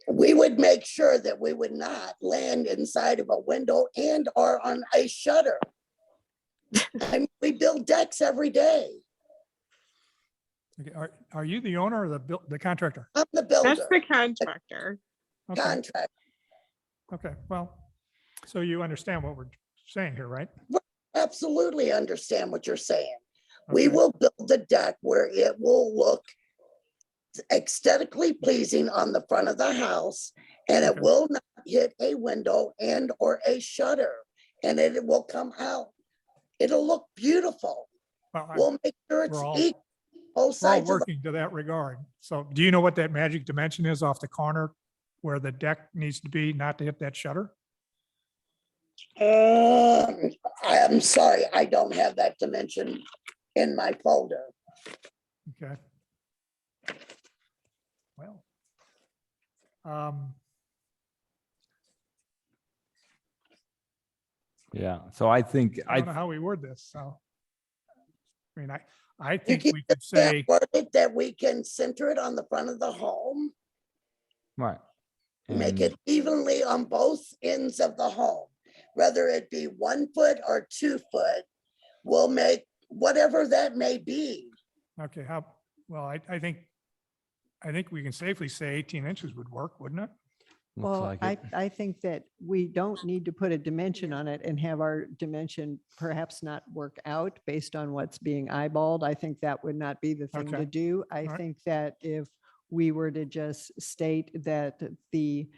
We would make sure that we would not land inside of a window and or on a shutter. I mean, we build decks every day. Okay, are you the owner or the contractor? I'm the builder, That's the contractor. Okay, contract. okay, well, so you understand what we're saying here, right? Absolutely understand what you're saying. We Okay. will build the deck where it will look aesthetically pleasing on the front of the house, and it Okay. will not hit a window and or a shutter, and it will come out It'll look beautiful. Well, We'll make sure it's we're all- equal, both We're all sides of the, working to that regard. So do you know what that magic dimension is off the corner where the deck needs to be not to hit that shutter? I'm sorry, I don't have that dimension in my folder. Okay. Well. Yeah, so I think, I don't know how we word this, so. I mean, I You think can we could just have say, worded that we can center it on the front of the home, right. make And it evenly on both ends of the home, whether it be 1 foot or 2 foot. We'll make whatever that may be. okay, well, I think we can safely say 18 inches would work, wouldn't it? looks Well, like it. I think that we don't need to put a dimension on it and have our dimension perhaps not work out based on what's being eyeballed. I think that would not be the thing Okay. to do. I Alright. think that if we were to just state that the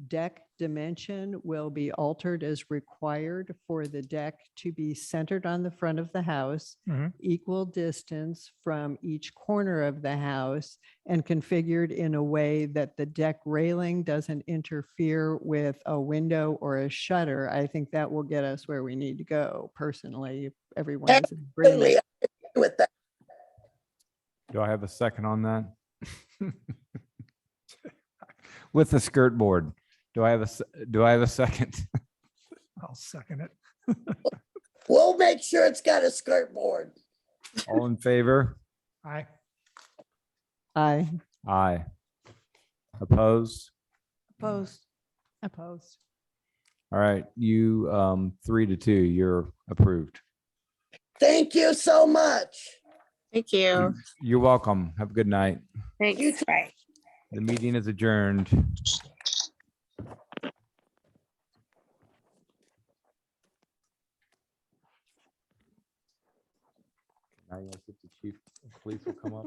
deck dimension will be altered as required for the deck to be centered on the front of the house, Mhm. equal distance from each corner of the house, and configured in a way that the deck railing doesn't interfere with a window or a shutter, I think that will get us where we need to go personally, if everyone is in Absolutely, agreement. I agree with that. Do I have a second on that? With the skirt board. Do I have a second? I'll second it. We'll make sure it's got a skirt board. All in favor? Aye. Aye. Aye. Opposed? Opposed. Opposed. All right, you, 3-2, you're approved. Thank you so much. Thank you. You're welcome. Have a good night. Thanks. Bye. The meeting is adjourned. Now you think the chief of police will come up?